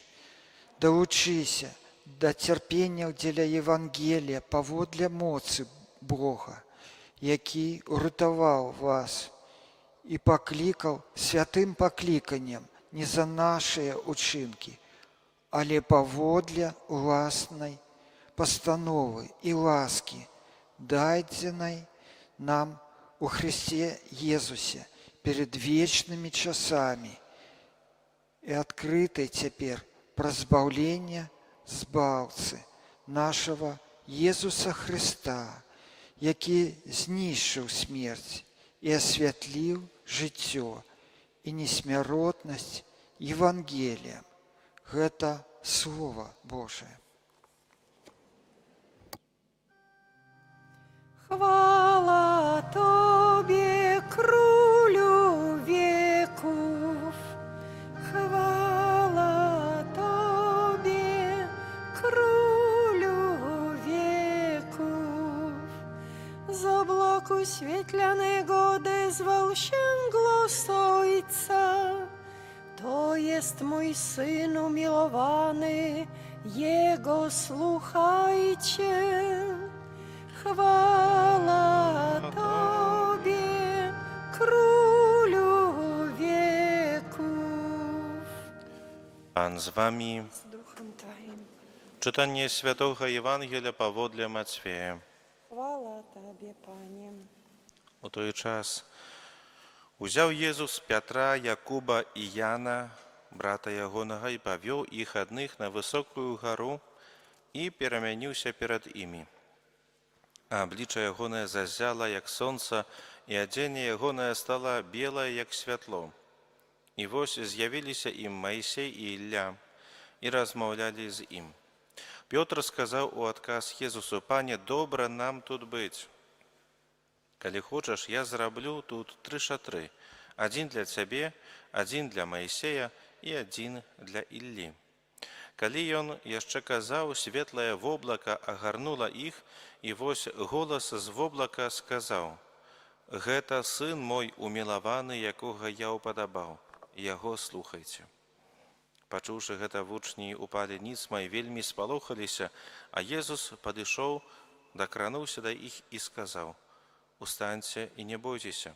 да учися, да терпения для Евангелия поводле моцы Бога, який урятував вас і покликав святим покликанням не за наші учинки, але поводле власної постанови і ласки, даденой нам у Христе Иисусе перед вечными часами и открытой теперь прозбавление Збавцы нашего Иисуса Христа, який знищив смерть и освятлил життя и несмиротность Евангелием. Это Слово Божие. Chwała Tobie, Królu wieków. Chwała Tobie, Królu wieków. Z obłoku świetlanego odezwał się głos Ojca. To jest mój Syn umiłowany, Jego słuchajcie. Chwała Tobie, Królu wieków. Pan z wami. Z duchem Twoim. Czytanie Świętego Ewangelia powodle Macieja. Chwała Tobie, Panie. У той час узяв Єсус Петра, Якуба і Яна, брата ягоного, і повів їх одних на високу гору і перемінився перед іми. А обличчя ягоне зазяло, як сонце, і одіння ягоне стало біле, як світло. І ось з'явилися їм Моїсей і Ілля, і розмовляли з їм. Петр сказав у отказ Єсусу: «Пане, добре нам тут бить. Коли хочеш, я зроблю тут 3 шатри. Один для тебе, один для Моїсея і один для Іллі». Коли ён яшчэ казаў, светлае воблака агарнула іх, і вось голас з воблака сказаў: «Гэта сын мой умілаваны, якога я упадабаў. Яго слухайце». Пачуўшы гэта, вучні упалі ніцма і вельмі спалохаліся, а Езус падышоў, дакрануўся да іх і сказаў: «Устаньце і не бойцеся».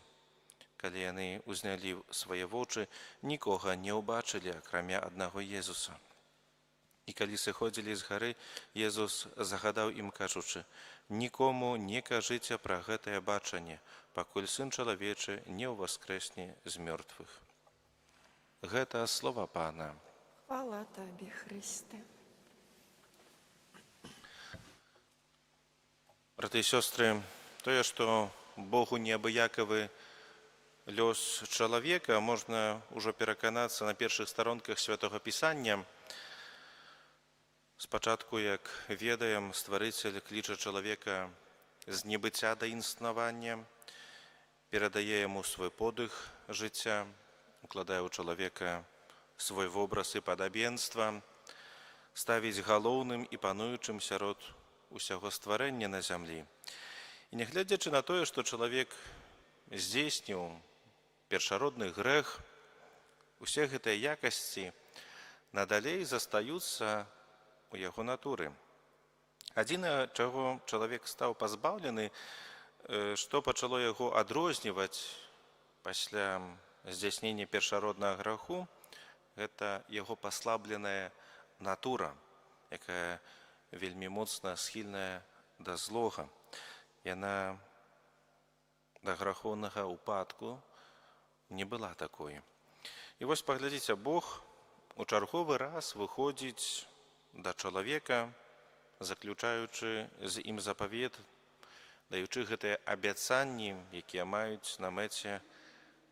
Калі яны ўзнялі свае вочы, нікога не ўбачылі, акрамя аднаго Езуса. І калі сыходзілі з гары, Езус загадаў ім, кажучы: «Нікому не кажыце пра гэтае бачанне, пакуль Сын чалавечы не ўваскрэсне з мёртвых». Гэта слова Пана. Хвала Тобі, Христе. Браты і сёстры, тое, што Богу неабыякавы лёс чалавека, можна ўжо пераканацца на першых старонках Святога Пісання. Спачатку, як ведаем, Стварыцель кліча чалавека з небыцця да існавання, перадае яму свой подых жыцця, укладае ў чалавека свой вобраз і падабенства, ставіць галоўным і пануючым сярод усяго стварэння на зямлі. І нягледзячы на тое, што чалавек здзейсніў першародны грэх, усе гэтыя якасці надалей застаюцца у яго натуры. Адзінае, чаго чалавек стаў пазбаўлены, што пачало яго адрозніваць пасля здзяйснення першароднага граху, гэта яго паслабленая натура, якая вельмі моцна схільная да злога. Яна да грахоўнага упадку не была такой. І вось паглядзіце, Бог у чарговы раз выходзіць да чалавека, заключаючы з ім запавет, даючы гэтыя абяцанні, якія маюць на мэце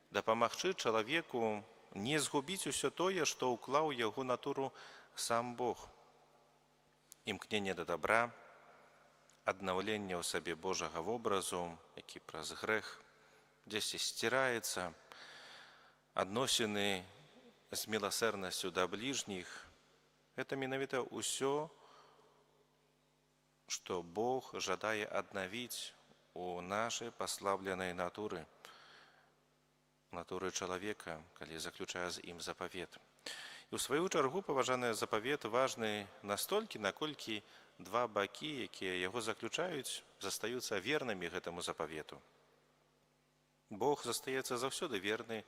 дапамагчы чалавеку не згубіць усё тое, што ўклаў яго натуру сам Бог. Імкненне да дабра, аднаўленне ў сабе Божага вобразу, які праз грэх дзесьці сціраецца, адносіны з міласэрнасцю да бліжніх. Гэта менавіта ўсё, што Бог жадае аднавіць у нашай паслабленай натуры, натуры чалавека, калі заключае з ім запавет. І ў сваю чаргу паважаны запавет важны настолькі, наколькі два бакі, якія яго заключаюць, застаюцца вернымі гэтаму запавету. Бог застаецца заўсёды верны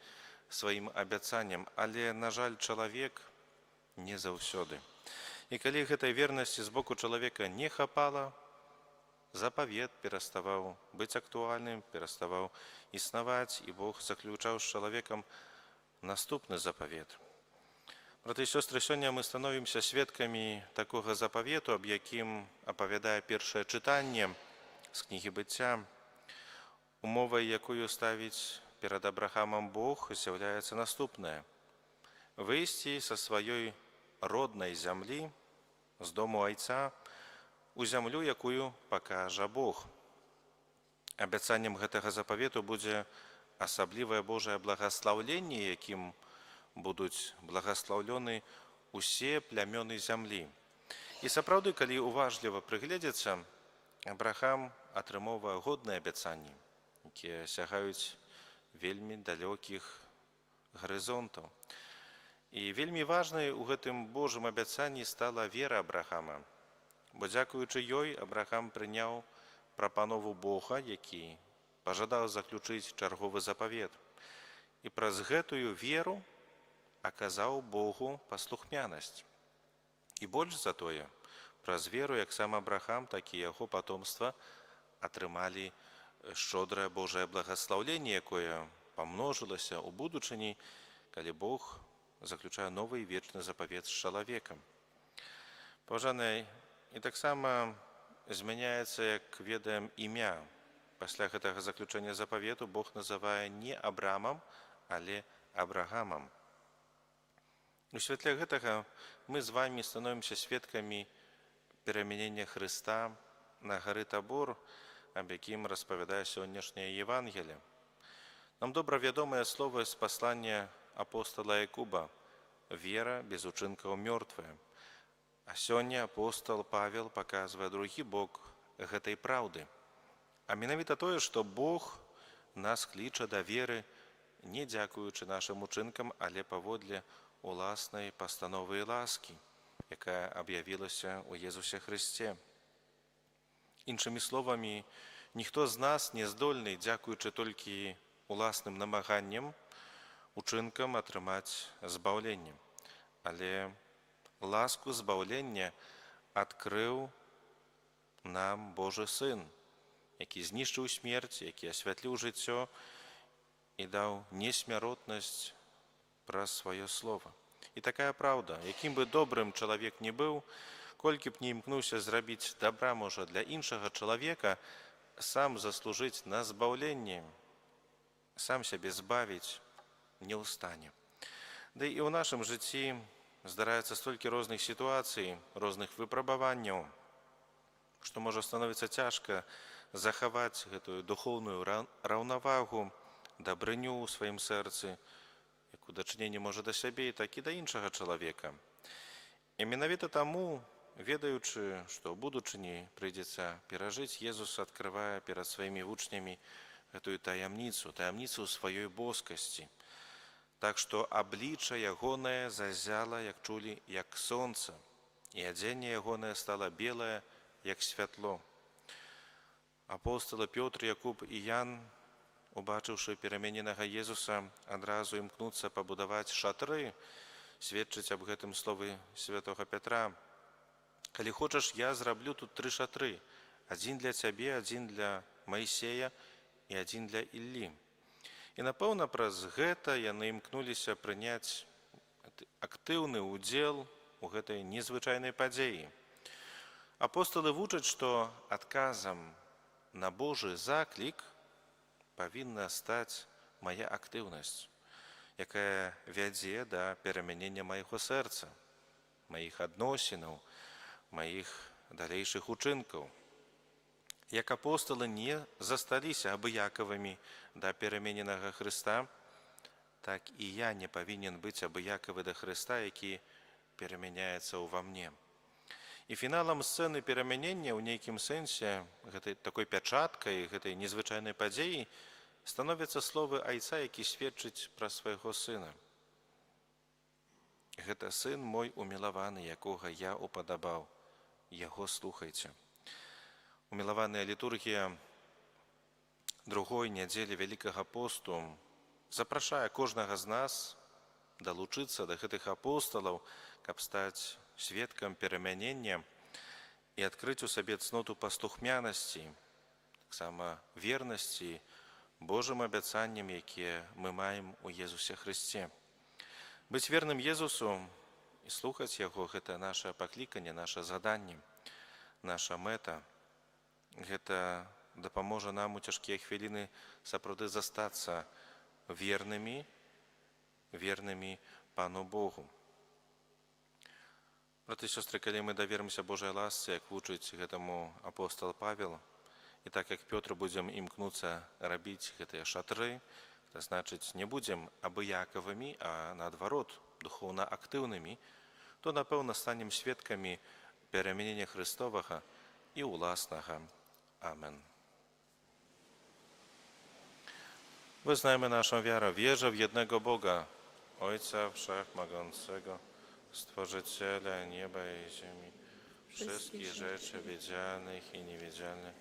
сваім абяцанням, але, на жаль, чалавек не заўсёды. І калі гэтай вернасці з боку чалавека не хапала, запавет пераставаў быць актуальным, пераставаў існаваць, і Бог заключаў з чалавекам наступны запавет. Браты і сёстры, сёння мы становімся сведкамі такога запавету, аб якім апавядае першае чытанне з кнігі быцця. Умовай, якую ставіць перад Абрахамам Бог, з'яўляецца наступнае: выйсці са сваёй роднай зямлі, з дому айца, у зямлю, якую пакажа Бог. Абяцаннем гэтага запавету будзе асаблівае Божае благаслаўленне, якім будуць благаслаўлены усе плямёны зямлі. І сапраўды, калі уважліва прыгледзецца, Абрахам атрымоўвае годныя абяцанні, якія сягаюць вельмі далёкіх гарызонтаў. І вельмі важнай у гэтым Божым абяцанні стала вера Абрахама, бо дзякуючы ёй Абрахам прыняў прапанову Бога, які пажадаў заключыць чарговы запавет. І праз гэтую веру аказаў Богу паслухмянасць. І больш за тое, праз веру як сам Абрахам, так і яго патомства атрымалі шчодрае Божае благаслаўленне, якое памножылася ў будучыні, калі Бог заключае новы і вечны запавет з чалавекам. Паважаныя, і таксама змяняецца, як ведаем, імя. Пасля гэтага заключэння запавету Бог называе не Абрамам, але Абрагамам. У святле гэтага мы з вамі становімся сведкамі перамянення Хрыста на гары Табор, аб якім распавядае сённяшняе Евангелие. Нам добра вядомыя словы з паслання апостала Якуба: «Вера без учынкаў мёртвая». А сёння апостол Павел паказвае другі бок гэтай праўды. А менавіта тое, што Бог нас кліча да веры не дзякуючы нашым учынкам, але паводле уласнай пастановы і ласкі, якая аб'явілася ў Езусе Хрысце. Іншымі словамі, ніхто з нас не здольны, дзякуючы толькі уласным намаганнем, учынкам атрымаць збаўленне. Але ласку збаўлення адкрыў нам Божы Сын, які знішчыў смерць, які асвятліў жыццё і даў несмяротнасць праз сваё слова. І такая праўда, якім бы добрым чалавек не быў, колькі б не імкнуўся зрабіць добра, можа, для іншага чалавека, сам заслужыць на збаўленне, сам сябе збавіць не ў стане. Ды і ў нашым жыцці здараецца столькі розных сітуацый, розных выпрабаванняў, што можа становіцца цяжка захаваць гэтую духоўную раўнавагу, дабрыню ў сваім сэрцы, як у дачыненні можа да сябе, так і да іншага чалавека. І менавіта таму, ведаючы, што ў будучыні прыйдзецца перажыць, Езус адкрывае перад сваімі вучнямі гэтую таямніцу сваёй боскасці. Так што аблічча ягонае зазяла, як чулі, як сонца, і адзенне ягонае стала белае, як святло. Апостолы Пётр, Якуб і Ян, убачыўшы перамененага Езуса, адразу імкнуцца пабудаваць шатры, сведчыць аб гэтым словы святога Пятра. Калі хочаш, я зраблю тут 3 шатры. Адзін для цябе, адзін для Маісея і адзін для Іллі. І, напэўна, праз гэта яны імкнуліся прыняць актыўны ўдзел у гэтай незвычайнай падзеі. Апостолы вучаць, што адказам на Божы заклік павінна стаць мая актыўнасць, якая вядзе да перамянення майго сэрца, маіх адносінаў, маіх далейшых учынкаў. Як апостолы не засталіся абыякавымі да перамененага Хрыста, так і я не павінен быць абыякавы да Хрыста, які перамяняецца ўва мне. І фіналам сцэны перамянення ў нейкім сэнсе гэтай такой пячаткай, гэтай незвычайнай падзеі становяцца словы айца, які сведчыць пра свайго сына. Гэта сын мой умілаваны, якога я упадабаў. Яго слухайце. Умілаваная літургія другой нядзелі Вялікага посту запрашае кожнага з нас далучыцца да гэтых апосталаў, каб стаць сведкам перамянення і адкрыць у сабе цноту пастухмянасці, таксама вернасці Божым абяцанням, якія мы маем у Езусе Хрысце. Быць верным Езусу і слухаць яго – гэта наша пакліканне, наша заданне, наша мэта. Гэта дапаможа нам у цяжкія хвіліны сапраўды застацца вернымі Пану Богу. Браты і сёстры, калі мы даверымся Божай ласцы, як вучыць гэтаму апостол Павел, і так як Пётр будзем імкнуцца рабіць гэтыя шатры, это значыць, не будзем абыякавымі, а наадварот, духоўна актыўнымі, то, напэўна, станем сведкамі перамянення Христовага і ўласнага. Амен. Wyznajmy naszą wiarę. Wierzę w jednego Boga, Ojca Wszechmogącego, Stworzyciela nieba i ziemi, wszystkich rzeczy widzialnych i niewidzialnych,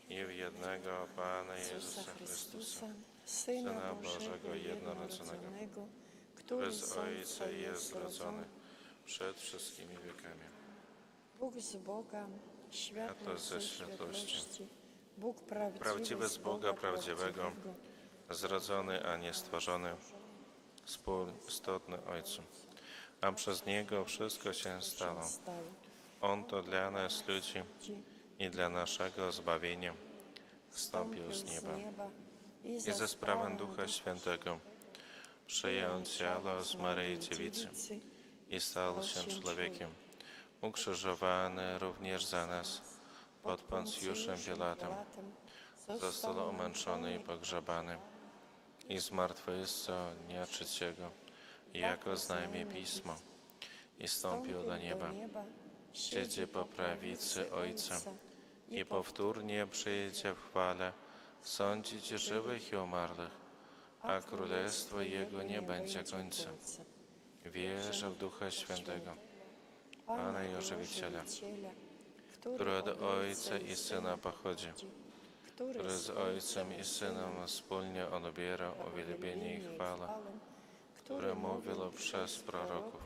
i w jednego Pana Jezusa Chrystusa, Syna Bożego jednorodzonego, który z Ojca jest zrodzony przed wszystkimi wiekami. Bóg z Boga, światło ze ze światłości. światłości, Bóg Prawdziwy z Boga prawdziwego, zrodzony, a nie stworzony, współistotny Ojcu. A przez Niego wszystko się stało. On to dla nas ludzi i dla naszego zbawienia wstąpił z nieba i ze sprawą Ducha Świętego przyjął ciało z Maryi Dziewicy i stał się człowiekiem, ukrzyżowany również za nas pod Poncjuszem Pilatem, został omęczony i pogrzebany i zmartwychwstał dnia trzeciego, jako znajmie Pismo, i stąpił do nieba, siedzi po prawicy Ojca i powtórnie przyjdzie w chwale sądzić żywych i umarłych, a królestwo Jego nie będzie końca. Wierzę w Ducha Świętego, Pana i Ożywiciela, który od Ojca i Syna pochodzi, który z Ojcem i Synem wspólnie odbiera uwielbienie i chwałę, które mówiło przez proroków.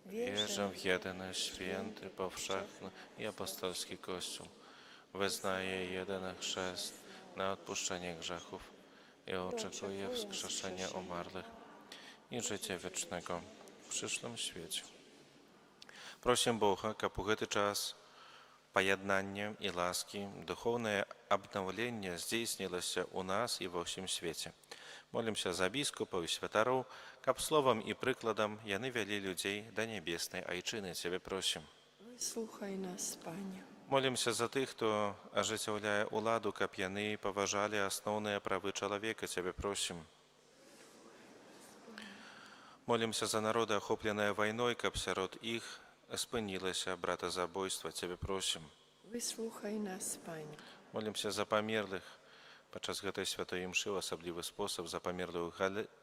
Wierzę w jedyny, święty, powszechny i apostolski Kościół. Wyznaję jedyny chrzest na odpuszczenie grzechów i oczekuję wskrzeszenia umarłych i życia wiecznego w przyszłym świecie. Просим Бога, как в этот час поеднания и ласки, духовное обновление здійснилось у нас и во всем свете. Молимся за біскупів і святарів, каб словом і прикладом яни вели людей до небесної айчини. Тебе просим. Вислухай нас, Пане. Молимся за тих, хто оживляє уладу, каб яни поважали основні права чоловіка. Тебе просим. Молимся за народи, охопленные войной, каб сярод их спинилося братозабойство. Тебе просим. Вислухай нас, Пане. Молимся за померлих. Падчас гэтай святой імшы ў асаблівы спосаб за памерлую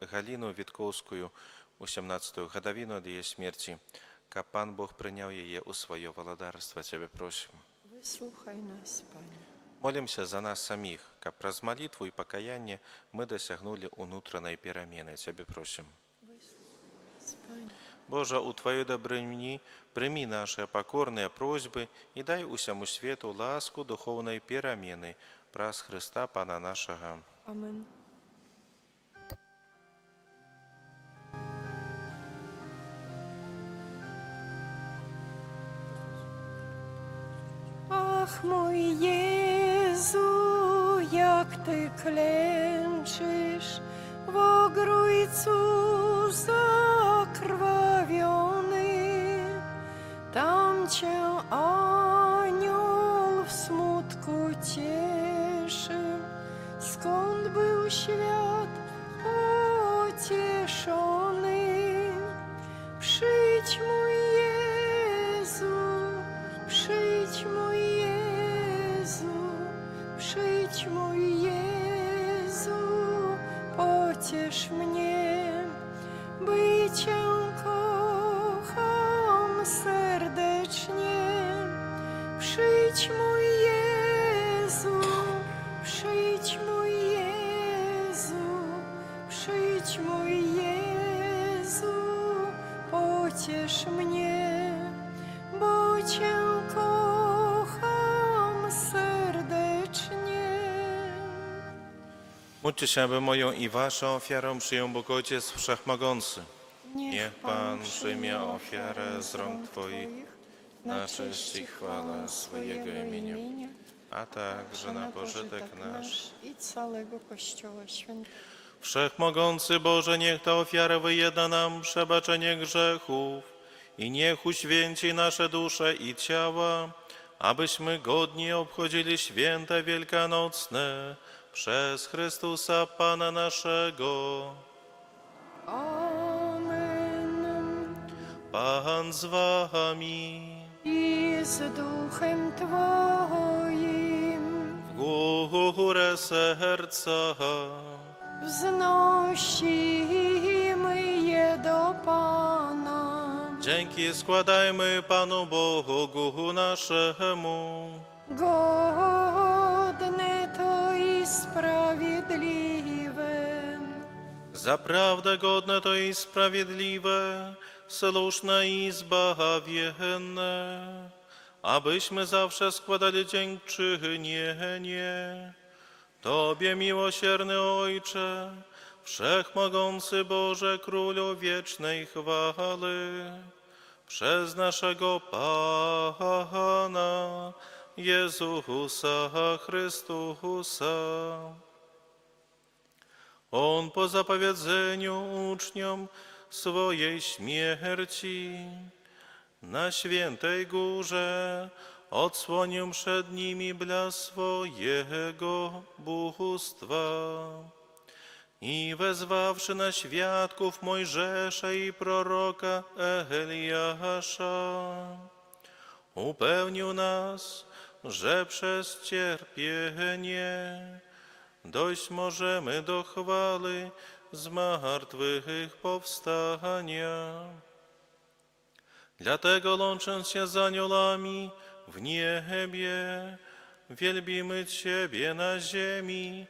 Галіну Вітковскую у 17-ю гадавіну ад яе смерці, каб Пан Бог прыняў яе ў сваё валадарства. Цябе просім. Вислухай нас, Пане. Молимся за нас саміх, каб праз малітву і пакаянне мы дасягнулі унутранай перамены. Цябе просім. Пане. Божа, у Тваёй дабрыні прымі нашыя пакорныя просьбы і дай усяму свету ласку духоўнай перамены праз Христа Пана нашага. Amen. Ach, mój Jezu, jak Ty klęczysz w ogrójcu zakrwawiony, tam Cię anioł w smutku cieszy, skąd był świat pocieszony. Przyjdź, mój Jezu, przyjdź, mój Jezu, przyjdź, mój Jezu, pociesz mnie, by Cię kocham serdecznie. Przyjdź, mój Jezu, przyjdź, mój Jezu, przyjdź, mój Jezu, pociesz mnie, bo Cię kocham serdecznie. Módlcie się, aby moją i waszą ofiarą przyjął Bóg Ojciec Wszechmogący. Niech Pan przyjmie ofiarę z rąk Twoich na cześć i chwałę swojego imienia, a także na pożytek nasz. i całego Kościoła Świętego. Wszechmogący Boże, niech ta ofiara wyjedna nam przebaczenie grzechów i niech uświęci nasze dusze i ciała, abyśmy godnie obchodzili święta wielkanocne przez Chrystusa Pana naszego. Amen. Pan z wami. I z duchem Twoim W górę serca. wznosimy je do Pana. Dzięki składajmy Panu Bogu naszemu. Godne to i sprawiedliwe. Zaprawdę godne to i sprawiedliwe, słuszne i zbawienne, abyśmy zawsze składali dziękczynienie Tobie, miłosierny Ojcze, Wszechmogący Boże, Królu wiecznej chwały, przez naszego Pana Jezusa Chrystusa. On po zapowiedzeniu uczniom swojej śmierci na świętej górze odsłonił przed nimi blask swojego bóstwa i wezwawszy na świadków Mojżesza i proroka Eliasza, upewnił nas, że przez cierpienie dojść możemy do chwały zmartwychwstania. Dlatego łącząc się z aniołami w niebie, wielbimy Ciebie na ziemi,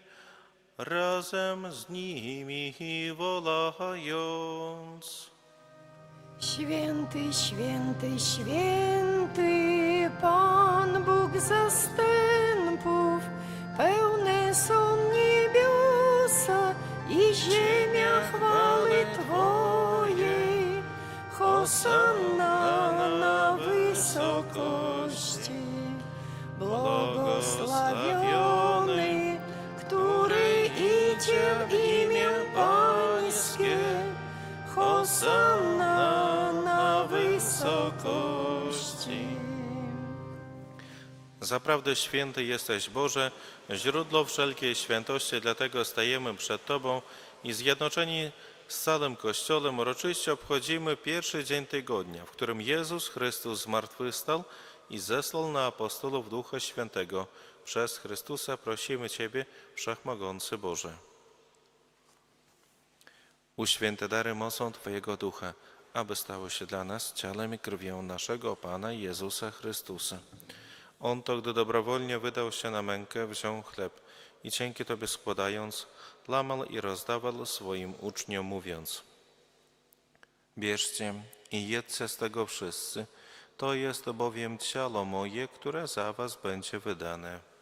razem z nimi wołając. Święty, święty, święty, Pan Bóg zastępów, pełne są niebiosa i ziemia chwały Twojej. Hosanna na wysokości, błogosławiony, który idzie w imię Pańskie. Hosanna na wysokości. Zaprawdę święty jesteś, Boże, źródło wszelkiej świętości, dlatego stajemy przed Tobą i zjednoczeni z całym Kościołem uroczyście obchodzimy pierwszy dzień tygodnia, w którym Jezus Chrystus zmartwychwstał i zesłał na apostołów Ducha Świętego. Przez Chrystusa prosimy Ciebie, Wszechmogący Boże. Uświęte dary mocą Twojego Ducha, aby stało się dla nas ciałem i krwią naszego Pana Jezusa Chrystusa. On to, gdy dobrowolnie wydał się na mękę, wziął chleb i dzięki Tobie składając, łamał i rozdawał swoim uczniom, mówiąc: bierzcie i jedzcie z tego wszyscy, to jest bowiem ciało moje, które za was będzie wydane.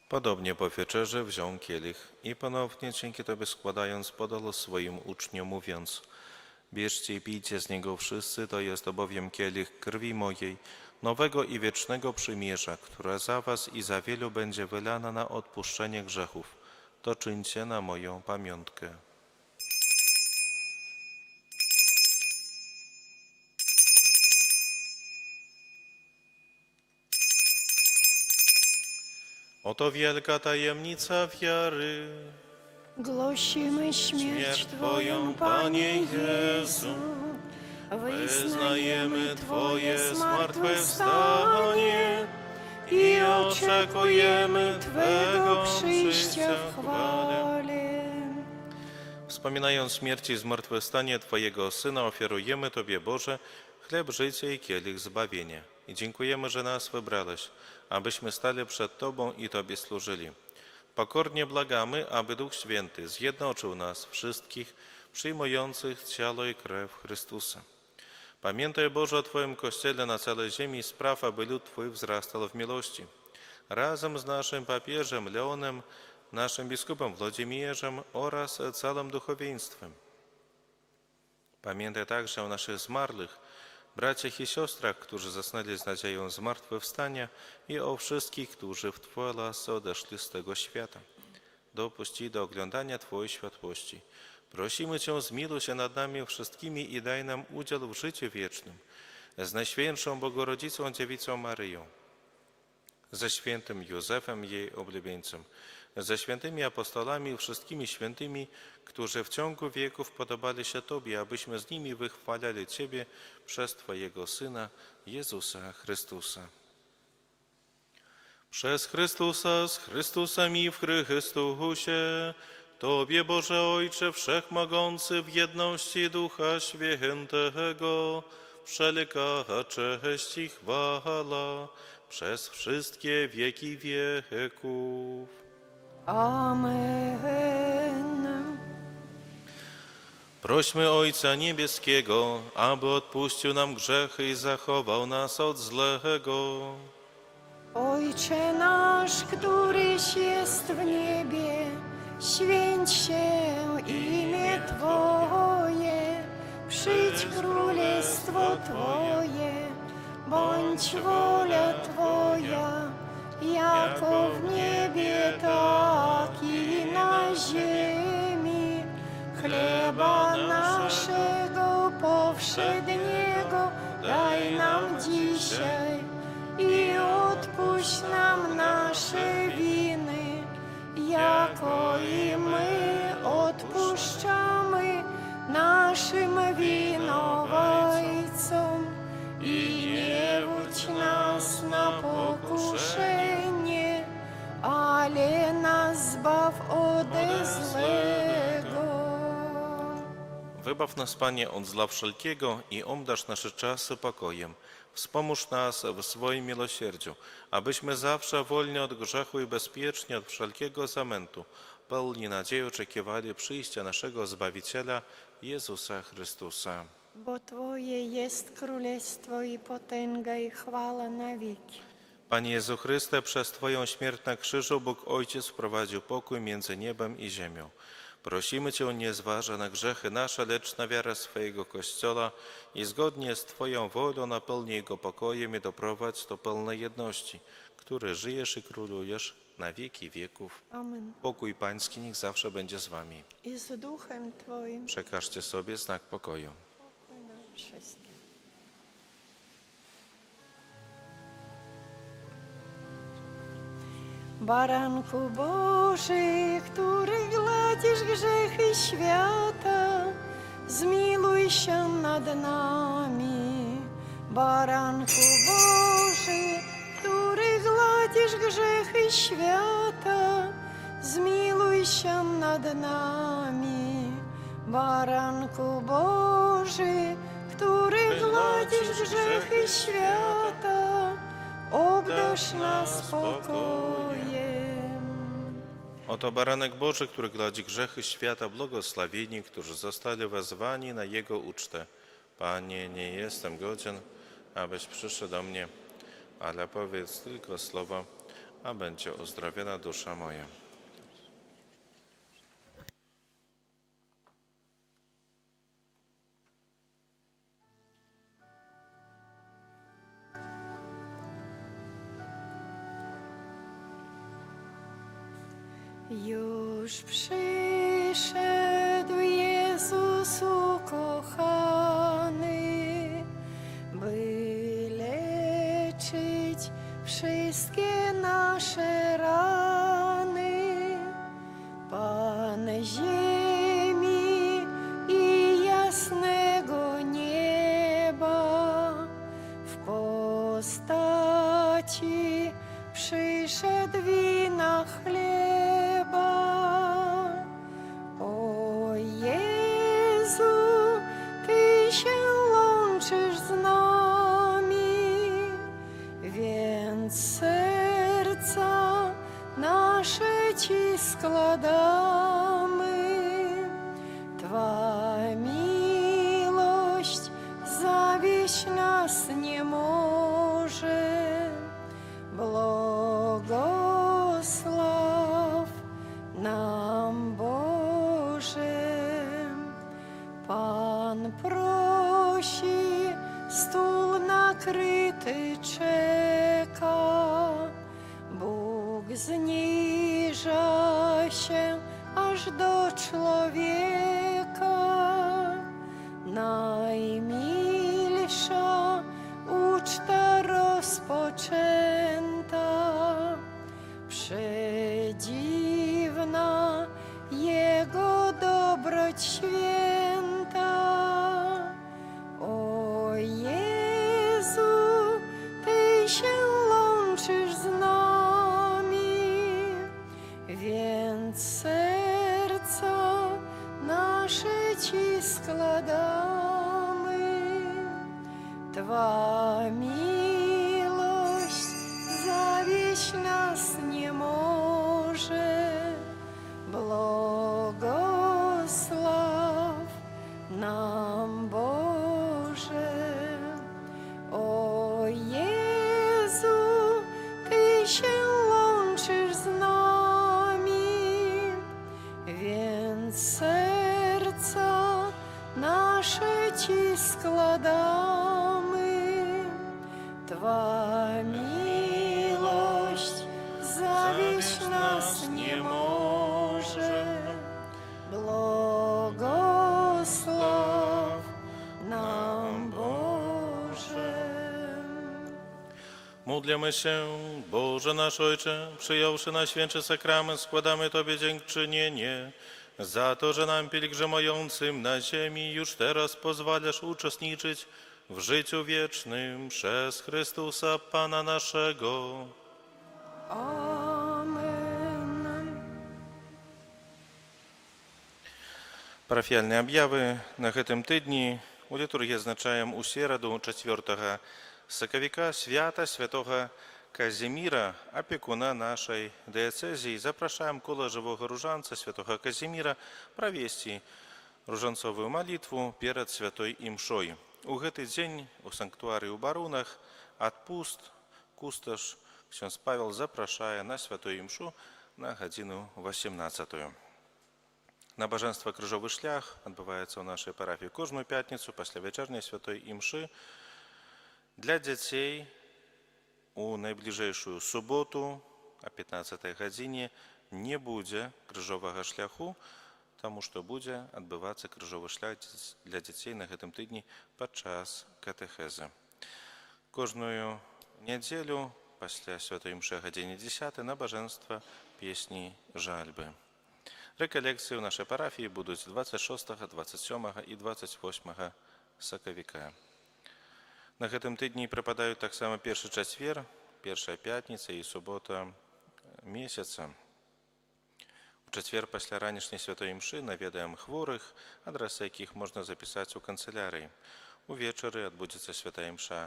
Podobnie po wieczerzy wziął kielich i ponownie dzięki Tobie składając podał swoim uczniom, mówiąc: bierzcie i pijcie z niego wszyscy, to jest bowiem kielich krwi mojej, nowego i wiecznego przymierza, która za was i za wielu będzie wylana na odpuszczenie grzechów. To czyńcie na moją pamiątkę. Oto wielka tajemnica wiary. Głosimy śmierć Twoją, Panie Jezu. Wyznajemy Twoje zmartwychwstanie i oczekujemy Twego przyjścia w chwale. Wspominając śmierć i zmartwychwstanie Twojego Syna, ofiarujemy Tobie, Boże, chleb życia i kielich zbawienia. I dziękujemy, że nas wybrałeś, abyśmy stali przed Tobą i Tobie służyli. Pokornie błagamy, aby Duch Święty zjednoczył nas wszystkich, przyjmujących ciało i krew Chrystusa. Pamiętaj, Boże, o Twoim Kościele na całej ziemi, spraw, aby lud Twój wzrastał w miłości. Razem z naszym papieżem Leonem, naszym biskupem Włodzimierzem oraz całym duchowieństwem. Pamiętaj także o naszych zmarłych, braciach i siostrach, którzy zasnęli z nadzieją zmartwychwstania i o wszystkich, którzy w Twojej łasce odeszli z tego świata. Dopuść do oglądania Twojej światłości. Prosimy Cię, zmiłuj się nad nami wszystkimi i daj nam udział w życiu wiecznym, z Najświętszą Bogorodzicą Dziewicą Maryją, ze świętym Józefem, jej oblubieńcem, ze świętymi apostolami i wszystkimi świętymi, którzy w ciągu wieków podobali się Tobie, abyśmy z nimi wychwalali Ciebie przez Twojego Syna, Jezusa Chrystusa. Przez Chrystusa, z Chrystusem i w Chrystusie, Tobie, Boże Ojcze Wszechmogący, w jedności Ducha Świętego, wszelka cześć i chwała przez wszystkie wieki wieków. Amen. Prośmy Ojca Niebieskiego, aby odpuścił nam grzechy i zachował nas od złego. Ojcze nasz, któryś jest w niebie, święć się imię Twoje, przyjdź królestwo Twoje, bądź wola Twoja, jako w niebie, tak i na ziemi. Chleba naszego powszedniego daj nam dzisiaj i odpuść nam nasze winy, jako i my odpuszczamy naszym winowajcom. I nie wódź nas na pokuszenie, ale nas zbaw ode złego. Wybaw nas, Panie, od zła wszelkiego i obdarz nasze czasy pokojem. Wspomóż nas w swoim miłosierdziu, abyśmy zawsze wolni od grzechu i bezpieczni od wszelkiego zamętu, pełni nadziei oczekiwali przyjścia naszego Zbawiciela Jezusa Chrystusa. Bo Twoje jest królestwo i potęga i chwała na wieki. Panie Jezu Chryste, przez Twoją śmierć na krzyżu Bóg Ojciec wprowadził pokój między niebem i ziemią. Prosimy Cię, nie zważa na grzechy nasze, lecz na wiarę swojego Kościoła i zgodnie z Twoją wolą napełnij go pokojem i doprowadź do pełnej jedności, który żyjesz i królujesz na wieki wieków. Amen. Pokój Pański niech zawsze będzie z Wami. I z duchem Twoim. Przekażcie sobie znak pokoju. Pokój nam wszystkim. Baranku Boży, który gładzisz grzechy świata, zmiłuj się nad nami. Baranku Boży, który gładzisz grzechy świata, zmiłuj się nad nami. Baranku Boży, który gładzisz grzechy świata, obdarz nas spokojem. Oto baranek Boży, który gładzi grzechy świata, błogosławieni, którzy zostali wezwani na Jego ucztę. Panie, nie jestem godzien, abyś przyszedł do mnie, ale powiedz tylko słowo, a będzie uzdrowiona dusza moja. Już przyszedł Jezus ukochany, by leczyć wszystkie nasze rany. Pan ziemi i jasnego nieba w postaci przyszedł wina chleba. O Jezu, Ty się łączysz z nami, więc serca nasze Ci składamy. Twa miłość zawieść nas nie może. Błogosław nam Boże. Pan prosi, stół nakryty czeka. Bóg zniża się aż do człowieka. Najmilsza uczta rozpoczęta, przedziwna Jego dobroć święta. O Jezu, Ty się łączysz z nami, więc serca nasze Ci składamy. Twa miłość zawieść nas nie może. Błogosław nam Boże. O Jezu, Ty się łączysz z nami, więc serca nasze Ci składamy. Twa miłość zawieść nas nie może. Błogosław nam Boże. Módlmy się, Boże nasz Ojcze, przyjąwszy na święty sakrament, składamy Tobie dziękczynienie za to, że nam pielgrzymującym na ziemi już teraz pozwalasz uczestniczyć w życiu wiecznym przez Chrystusa Pana naszego. Amen. Парафіяльныя аб'явы на гэтым тыдні у літургіі адзначаем у сераду 4 сакавіка свята святога Казіміра, апекуна нашай дыяцэзіі. Запрашаем кола жывога ружанца святога Казіміра правесці ружанцовую малітву перад святой імшой. У гэты дзень у санктуарыі ў Барунах адпуст кусташ ксёндз Павел запрашае на святую імшу на гадзіну 18. Набажэнства крыжовы шлях адбываецца ў нашай парафіі кожную пятніцу пасля вячэрняй святой імшы. Для дзяцей у найбліжэйшую суботу о 15 гадзіне не будзе крыжовага шляху, таму што будзе адбывацца крыжовы шлях для дзяцей на гэтым тыдні падчас катэхезы. Кожную нядзелю пасля святой імшы гадзіне 10 набажэнства песні жальбы. Рэкалекцыі ў нашай парафіі будуць 26, 27 і 28 сакавіка. На гэтым тыдні прыпадаюць таксама першы чацвер, першая пятніца і субота месяца. У чацвер пасля ранішняй святой імшы наведаем хворых, адрасы якіх можна запісаць у канцылярыі. Увечары адбудзецца святая імша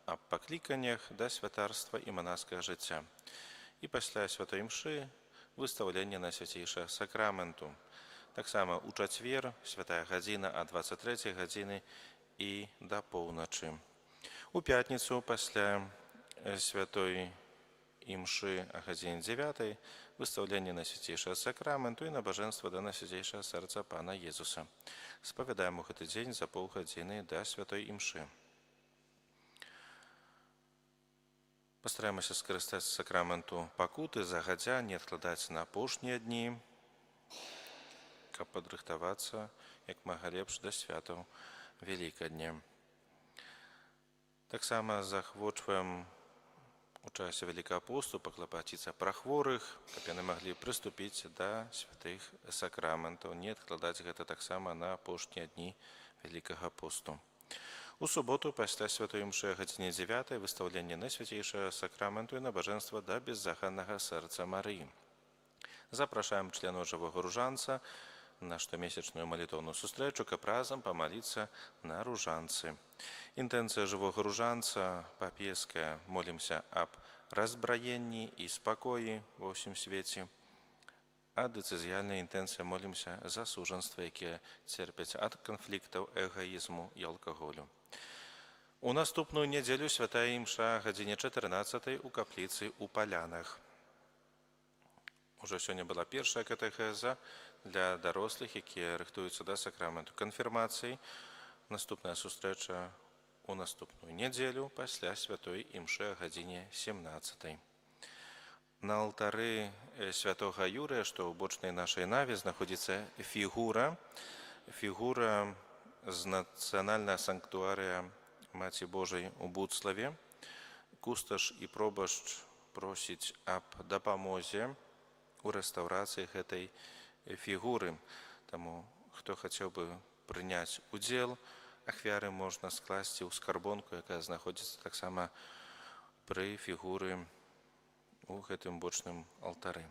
аб пакліканнях да святарства і манаскага жыцця. І пасля святой імшы выстаўленне на свяцейшага сакраменту. Таксама у чацвер святая гадзіна ад 23 гадзіны і да поўначы. У пятніцу пасля святой імшы а гадзіне 9 выстаўленне на свяцейшага сакраменту і набажэнства да найсвяцейшага сэрца Пана Езуса. Спавядаем у гэты дзень за паўгадзіны да святой імшы. Пастараемся скарыстаць сакраменту пакуты загадзя, не адкладаць на апошнія дні, каб падрыхтавацца як мага лепш да святаў Вялікадня. Таксама захвочваем у часе Вялікага посту паклапаціцца пра хворых, каб яны маглі прыступіць да святых сакраментаў, не адкладаць гэта таксама на апошнія дні Вялікага посту. У суботу пасля святой імшы о гадзіне 9 выстаўленне найсвяцейшага сакраменту і набажэнства да беззаганнага сэрца Марыі. Запрашаем членаў жывога ружанца на штомесячную малітоўную сустрэчу, каб разам памаліцца на ружанцы. Інтэнцыя жывога ружанца папеская, молімся аб разбраенні і спакоі ва ўсім свеце. А дэцызіяльная інтэнцыя молімся за сужанства, якія церпяць ад канфліктаў, эгаізму і алкаголю. У наступную нядзелю святая імша гадзіне 14 у капліцы ў Палянах. Ужо сёння была першая катэхеза для дарослых, якія рыхтуюцца да сакраменту канфірмацыі. Наступная сустрэча у наступную нядзелю пасля святой імшы гадзіне 17. На алтары святога Юрыя, што ў бочнай нашай наве, знаходзіцца фігура з нацыянальнага санктуарыя Маці Божай у Буцлаве. Кусташ і пробашч просіць аб дапамозе у рэстаўрацыі гэтай фігуры. Таму, хто хацеў бы прыняць удзел, ахвяры можна скласці ў скарбонку, якая знаходзіцца таксама пры фігуры у гэтым бочным алтары.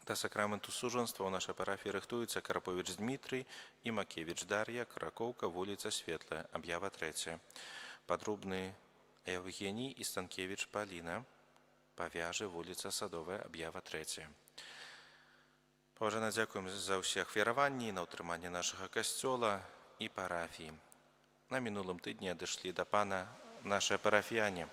Да сакраменту сужанства ў нашай парафіі рыхтуюцца Карповіч Дмітрый і Макевіч Дар'я, Кракоўка, вуліца Светлая, аб'ява 3. Падрубны Евгеній і Станкевіч Паліна, Павяжы, вуліца Садовая, аб'ява 3. Паважана, дзякуем за ўсе ахвяраванні на ўтрыманне нашага касцёла і парафіі. На мінулым тыдні адышлі да пана нашыя парафіяне.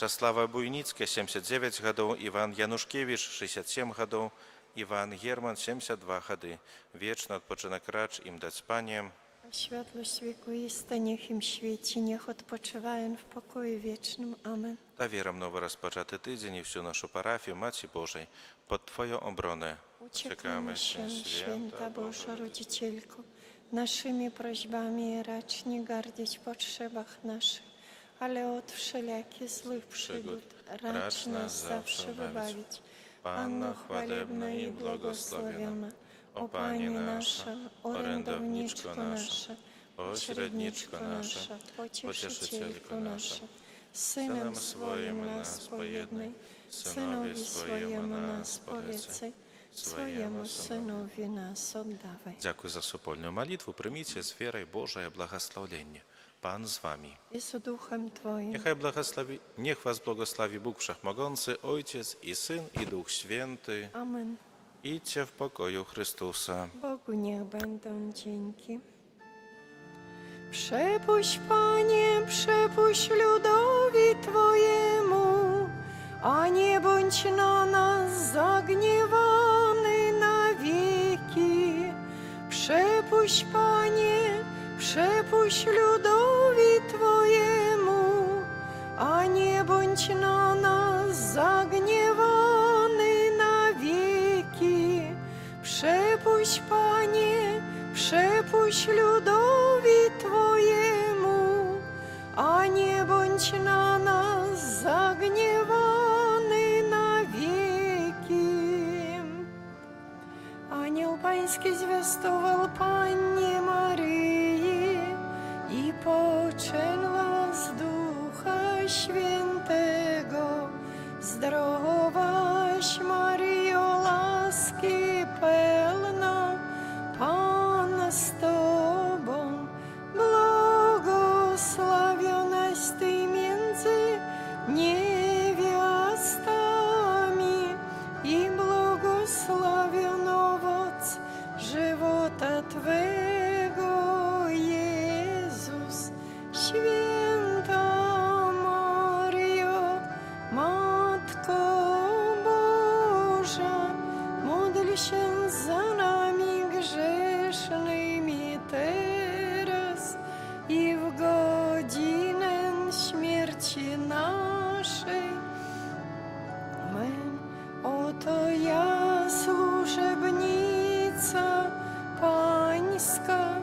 Часлава Буйніцкая, 79 гадоў, Іван Янушкевіч, 67 гадоў, Іван Герман, 72 гады. Вечны адпачынак рач ім даць Пане. Światłość wiekuista niech im świeci, niech odpoczywają w pokoju wiecznym. Amen. Та вірам новы распачаты тыдзень і всю нашу парафію Маці Божай под Твою обронę. Uciekamy się, święta Boża Rodzicielko, naszymi prośbami racz nie gardzić w potrzebach naszych, ale od wszelakich złych przygód racz nas zawsze wybawić. Panno chwalebna i błogosławiona, o Pani nasza, orędowniczko nasza, pośredniczko nasza, pocieszycielko nasza, Synem swoim nas pojednaj, Synowi swojemu nas polecaj, Своему Сынові нас отдавай. Дякую за супольную молитву. Примите с верой Божие благословение. Pan z wami. І з Духом Твоїм. Niech was błogosławi Bóg Wszechmogący, Ojciec i Syn i Duch Święty. Amen. Idźcie w pokoju Chrystusa. Bogu niech będą dzięki. Przepuść, Panie, przepuść ludowi Twojemu, a nie bądź na nas zagniewany na wieki. Przepuść, Panie, przepuść ludowi Twojemu, a nie bądź na nas zagniewany na wieki. Przepuść, Panie, przepuść ludowi Twojemu, a nie bądź na nas zagniewany na wieki. Ангел Паński zwiastował Pannie Maryi i poczęła z Ducha Świętego. Zdrowaś Maryjo, łaski pełna, Pan z Tobą, błogosławionaś Ty między niewiastami i błogosławiony owoc żywota Twego, Jezus. Święta Maryjo, Matko Boża, módl się za nami grzesznymi teraz i w godzinę śmierci naszej. Amen. Oto ja, służebnica Pańska,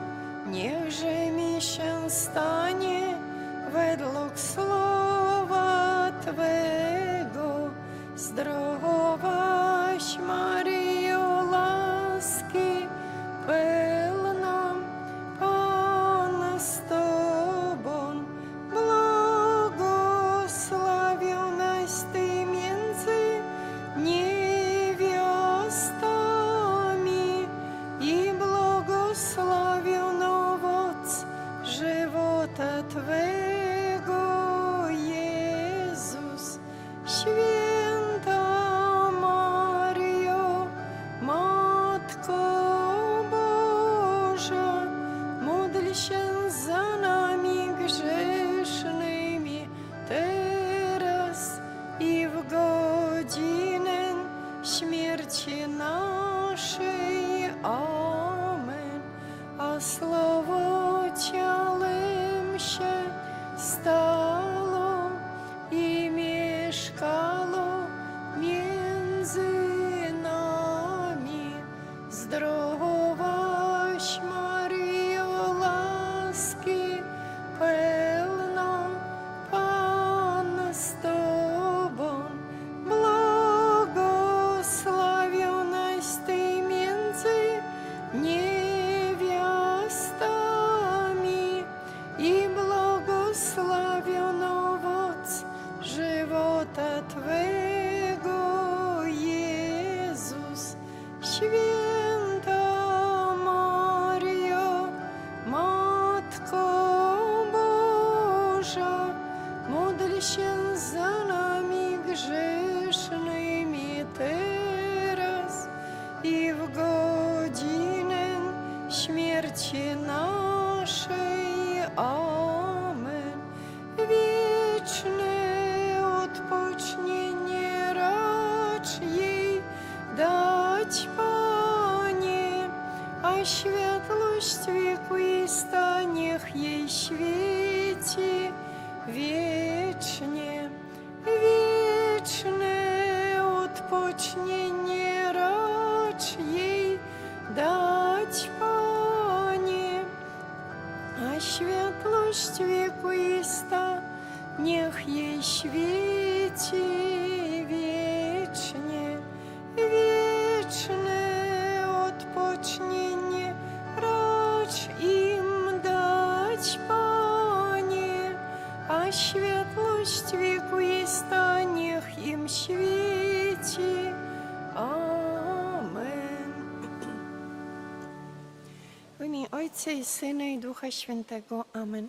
niechże mi się stanie według słowa Twego. Zdrowaś Maryjo, łaski pełna, Pan z Tobą, błogosławionaś Ty między niewiastami i błogosławiony owoc żywota Twego, Jezus. Święta Maryjo, Matko Boża, módl się za nami grzesznymi teraz i w godzinę śmierci naszej. Amen. A słowo ciałem się stało i mieszkało między nami. Zdrowaś Maryjo, łaski pełna, Pan z Tobą, błogosławionaś Ty między niewiastami i błogosławiony owoc żywota Twego, Jezus. Święta Maryjo, Matko Boża, módl się za nami grzesznymi teraz i w godzinę śmierci naszej. Amen. Wieczne odpocznienie racz jej dać, Panie, a światłość wiekuista niech jej świeci wiecznie. Wieczne odpocznienie racz jej dać, Panie, a światłość wiekuista niech jej świeci wiecznie. Wieczne odpocznienie racz im dać, Panie, a światłość wiekuista niech im świeci. Amen. Ojca i Syna i Ducha Świętego. Amen.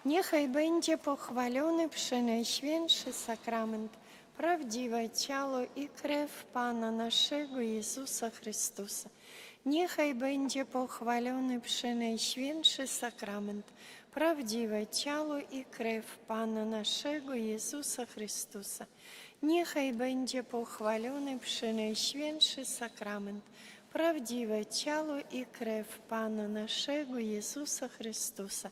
Niechaj będzie pochwalony Przenajświętszy Sakrament, prawdziwe ciało i krew Pana naszego Jezusa Chrystusa. Niechaj będzie pochwalony Przenajświętszy Sakrament, prawdziwe ciało i krew Pana naszego Jezusa Chrystusa. Niechaj będzie pochwalony Przenajświętszy Sakrament, prawdziwe ciało i krew Pana naszego Jezusa Chrystusa,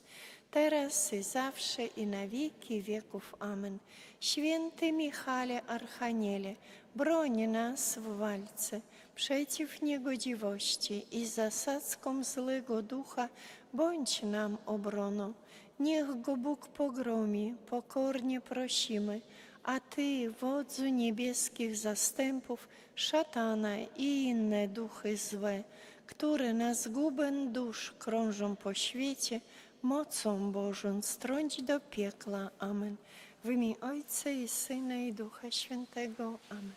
teraz i zawsze i na wieki wieków. Amen. Święty Michale Archaniele, broni nas w walce przeciw niegodziwości i zasadzkom złego ducha, bądź nam obroną. Niech go Bóg pogromi, pokornie prosimy, a Ty, wodzu niebieskich zastępów, szatana i inne duchy złe, które na zgubę dusz krążą po świecie, mocą Bożą strąć do piekla. Amen. W imię Ojca i Syna i Ducha Świętego. Amen.